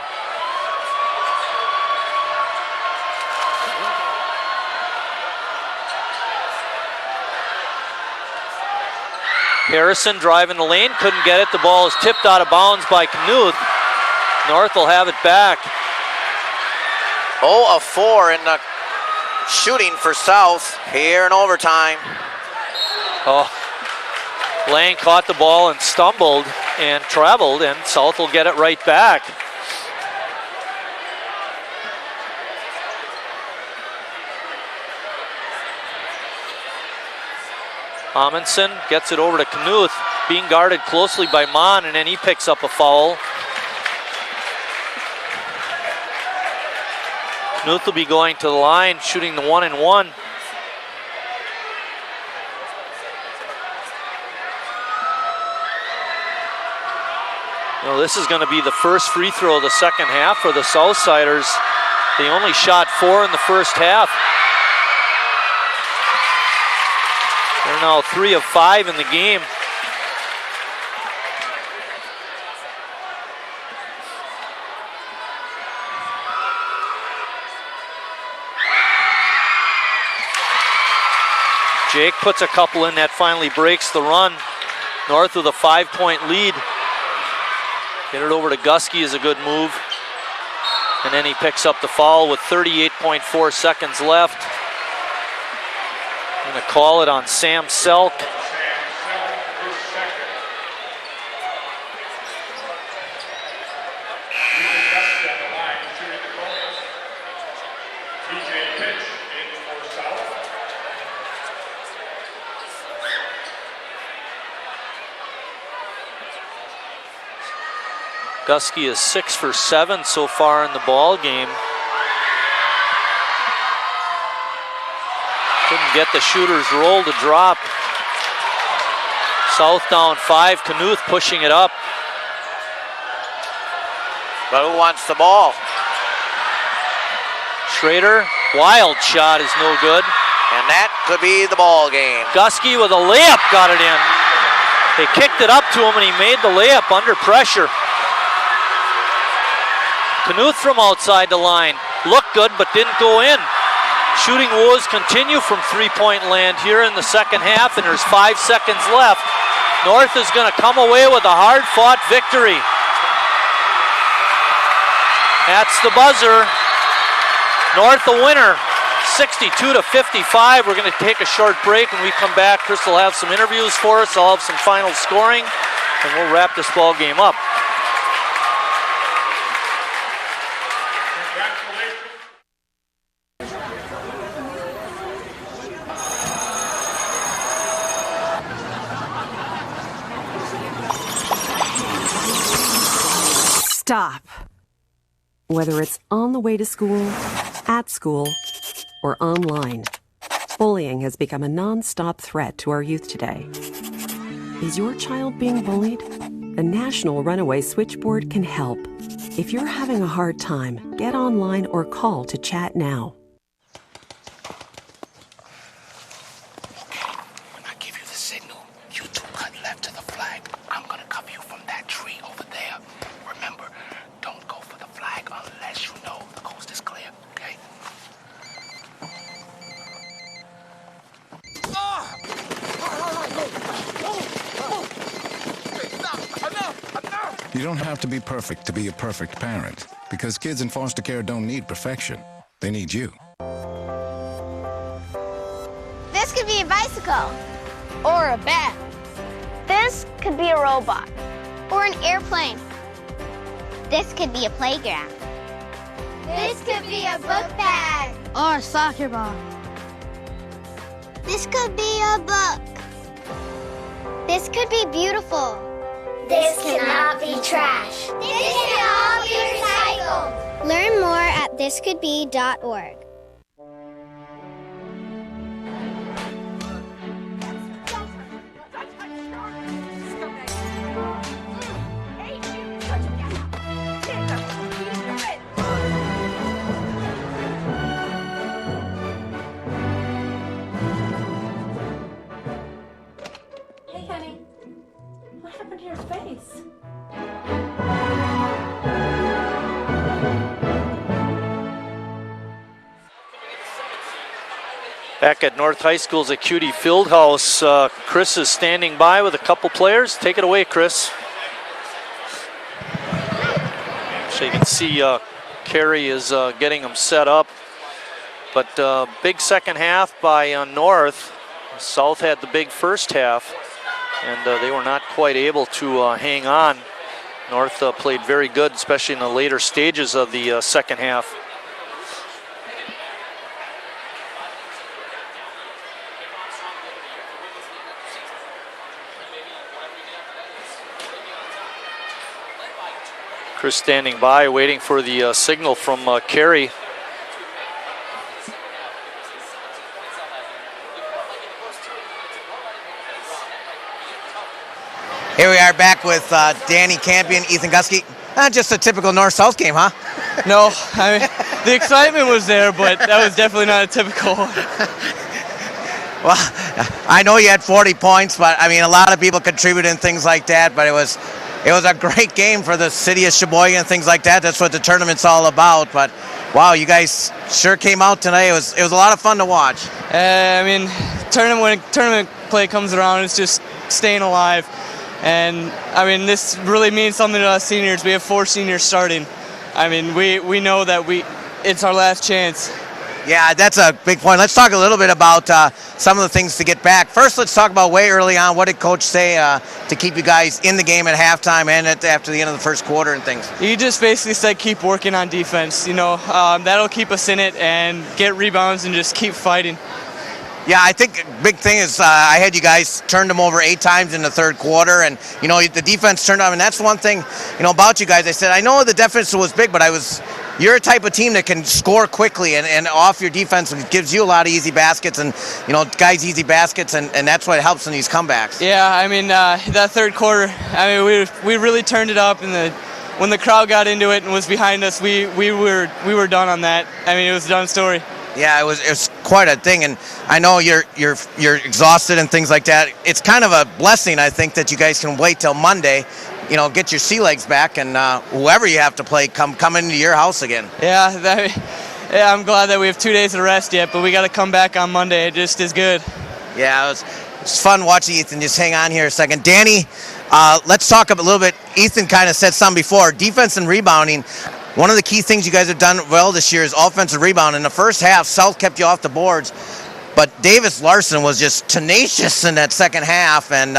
Speaker 8: Harrison driving the lane, couldn't get it. The ball is tipped out of bounds by Knuth. North will have it back.
Speaker 2: 0 of 4 in the shooting for South here in overtime.
Speaker 8: Oh. Lane caught the ball and stumbled and traveled, and South will get it right back. Amundsen gets it over to Knuth, being guarded closely by Mon, and then he picks up a foul. Knuth will be going to the line, shooting the 1-and-1. Well, this is going to be the first free throw of the second half for the Southsiders. They only shot 4 in the first half. They're now 3 of 5 in the game. Jake puts a couple in, that finally breaks the run. North with a 5-point lead. Get it over to Gusky is a good move. And then he picks up the foul with 38.4 seconds left. I'm going to call it on Sam Selk. Gusky is 6 for 7 so far in the ball game. Couldn't get the shooter's roll to drop. South down 5, Knuth pushing it up.
Speaker 2: But who wants the ball?
Speaker 8: Schrader, wild shot is no good.
Speaker 2: And that could be the ball game.
Speaker 8: Gusky with a layup got it in. They kicked it up to him and he made the layup under pressure. Knuth from outside the line. Looked good but didn't go in. Shooting woes continue from three-point land here in the second half, and there's 5 seconds left. North is going to come away with a hard-fought victory. That's the buzzer. North the winner, 62-55. We're going to take a short break. When we come back, Chris will have some interviews for us. I'll have some final scoring, and we'll wrap this ball game up.
Speaker 11: Stop. Whether it's on the way to school, at school, or online, bullying has become a non-stop threat to our youth today. Is your child being bullied? The National Runaway Switchboard can help. If you're having a hard time, get online or call to chat now.
Speaker 12: When I give you the signal, you two cut left to the flag. I'm gonna cover you from that tree over there. Remember, don't go for the flag unless you know the coast is clear, okay?
Speaker 3: You don't have to be perfect to be a perfect parent, because kids in foster care don't need perfection. They need you.
Speaker 7: This could be a bicycle. Or a bat. This could be a robot. Or an airplane. This could be a playground. This could be a book bag. Or a soccer ball. This could be a book. This could be beautiful. This cannot be trash. This can all be recycled. Learn more at thiscouldbe.org.
Speaker 10: Hey, honey. What happened to your face?
Speaker 8: Back at North High School's Acuity Fieldhouse, Chris is standing by with a couple players. Take it away, Chris. So you can see Carey is getting them set up. But big second half by North. South had the big first half, and they were not quite able to hang on. North played very good, especially in the later stages of the second half. Chris standing by, waiting for the signal from Carey.
Speaker 2: Here we are back with Danny Campion, Ethan Gusky. Not just a typical North-South game, huh?
Speaker 13: No, I mean, the excitement was there, but that was definitely not a typical one.
Speaker 2: Well, I know you had 40 points, but I mean, a lot of people contributed and things like that, but it was a great game for the city of Sheboygan and things like that. That's what the tournament's all about. But wow, you guys sure came out tonight. It was a lot of fun to watch.
Speaker 13: I mean, when tournament play comes around, it's just staying alive. And I mean, this really means something to us seniors. We have 4 seniors starting. I mean, we know that it's our last chance.
Speaker 2: Yeah, that's a big point. Let's talk a little bit about some of the things to get back. First, let's talk about way early on. What did Coach say to keep you guys in the game at halftime and after the end of the first quarter and things?
Speaker 13: He just basically said keep working on defense. You know, that'll keep us in it and get rebounds and just keep fighting.
Speaker 2: Yeah, I think a big thing is I had you guys turned them over 8 times in the third quarter, and you know the defense turned on, and that's one thing about you guys. I said I know the defense was big, but you're a type of team that can score quickly, and off your defense it gives you a lot of easy baskets, and guys easy baskets, and that's what helps in these comebacks.
Speaker 13: Yeah, I mean that third quarter, I mean we really turned it up, and when the crowd got into it and was behind us, we were done on that. I mean, it was a done story.
Speaker 2: Yeah, it was quite a thing, and I know you're exhausted and things like that. It's kind of a blessing, I think, that you guys can wait till Monday, get your sea legs back, and whoever you have to play come into your house again.
Speaker 13: Yeah, I'm glad that we have 2 days of rest yet, but we got to come back on Monday just as good.
Speaker 2: Yeah, It's fun watching Ethan. Just hang on here a second. Danny, let's talk a little bit. Ethan kind of said some before. Defense and rebounding. One of the key things you guys have done well this year is offensive rebound. In the first half, South kept you off the boards, but Davis Larson was just tenacious in that second half, and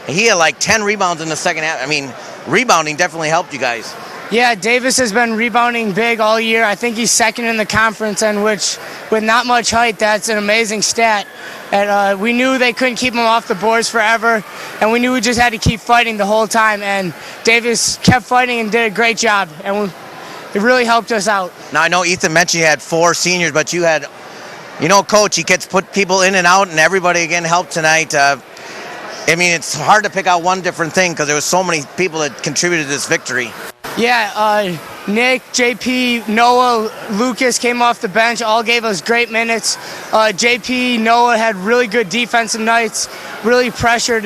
Speaker 2: he had like 10 rebounds in the second half. I mean, rebounding definitely helped you guys.
Speaker 15: Yeah, Davis has been rebounding big all year. I think he's second in the conference, and which, with not much height, that's an amazing stat. And we knew they couldn't keep him off the boards forever, and we knew we just had to keep fighting the whole time. And Davis kept fighting and did a great job, and it really helped us out.
Speaker 2: Now, I know Ethan mentioned you had 4 seniors, but you had, Coach, he gets put people in and out, and everybody again helped tonight. I mean, it's hard to pick out one different thing because there was so many people that contributed to this victory.
Speaker 15: Yeah, Nick, JP, Noah, Lucas came off the bench, all gave us great minutes. JP, Noah had really good defensive nights, really pressured,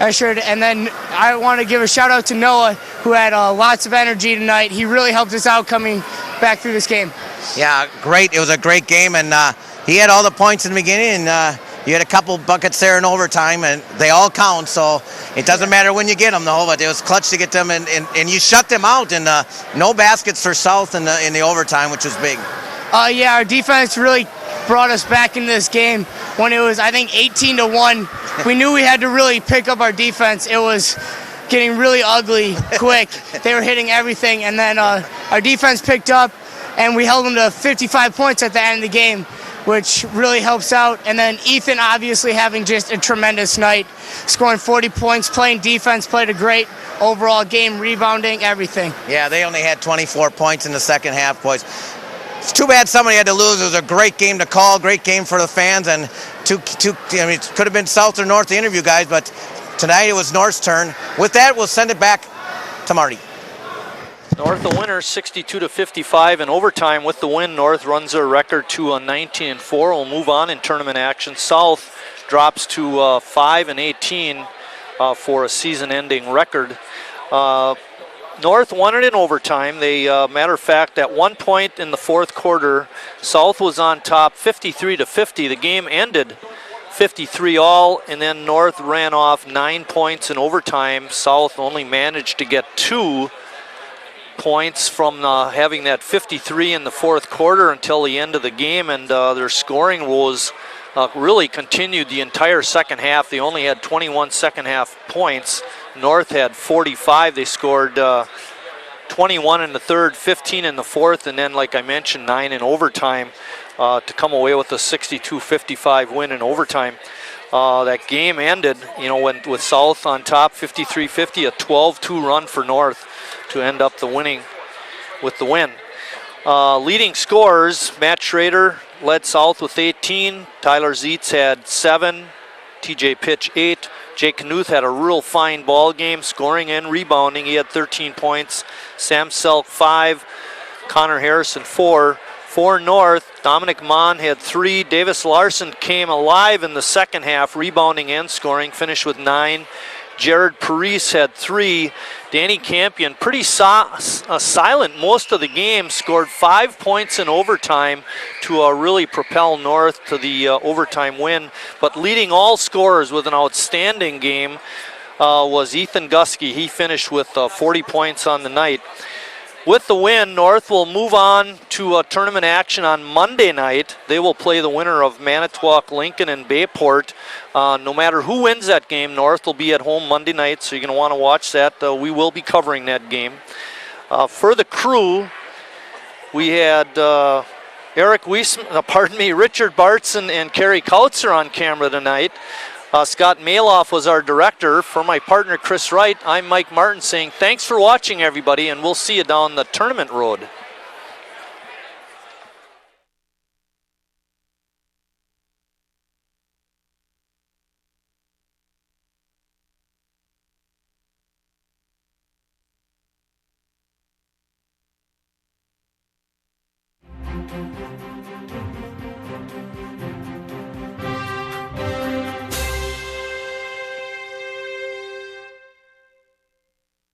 Speaker 15: and then I want to give a shout out to Noah, who had lots of energy tonight. He really helped us out coming back through this game.
Speaker 2: Yeah, great. It was a great game, and he had all the points in the beginning, and you had a couple buckets there in overtime, and they all count, so it doesn't matter when you get them, though, but it was clutch to get them, and you shut them out, and no baskets for South in the overtime, which was big.
Speaker 15: Yeah, our defense really brought us back into this game when it was, I think, 18-1. We knew we had to really pick up our defense. It was getting really ugly quick. They were hitting everything, and then our defense picked up, and we held them to 55 points at the end of the game, which really helps out. And then Ethan obviously having just a tremendous night, scoring 40 points, playing defense, played a great overall game, rebounding, everything.
Speaker 2: Yeah, they only had 24 points in the second half, boys. It's too bad somebody had to lose. It was a great game to call, great game for the fans, and it could have been South or North to interview guys, but tonight it was North's turn. With that, we'll send it back to Marty.
Speaker 8: North the winner, 62-55 in overtime. With the win, North runs their record to 19-4. We'll move on in tournament action. South drops to 5-18 for a season-ending record. North won it in overtime. They, matter of fact, at one point in the fourth quarter, South was on top, 53-50. The game ended 53-all, and then North ran off 9 points in overtime. South only managed to get 2 points from having that 53 in the fourth quarter until the end of the game, and their scoring woes really continued the entire second half. They only had 21 second half points. North had 45. They scored 21 in the third, 15 in the fourth, and then, like I mentioned, 9 in overtime to come away with a 62-55 win in overtime. That game ended, with South on top, 53-50, a 12-2 run for North to end up with the win. Leading scorers, Matt Schrader led South with 18. Tyler Zietz had 7. TJ Pitch 8. Jake Knuth had a real fine ball game, scoring and rebounding. He had 13 points. Sam Selk 5. Connor Harrison 4. For North, Dominic Mon had 3. Davis Larson came alive in the second half, rebounding and scoring, finished with 9. Jared Parise had 3. Danny Campion, pretty silent most of the game, scored 5 points in overtime to really propel North to the overtime win. But leading all scorers with an outstanding game was Ethan Gusky. He finished with 40 points on the night. With the win, North will move on to tournament action on Monday night. They will play the winner of Manitowoc, Lincoln, and Bayport. No matter who wins that game, North will be at home Monday night, so you're going to want to watch that. We will be covering that game. For the crew, we had Richard Bartson and Kerry Kautzer on camera tonight. Scott Maloff was our director. For my partner Chris Wright, I'm Mike Martin saying thanks for watching, everybody, and we'll see you down the tournament road.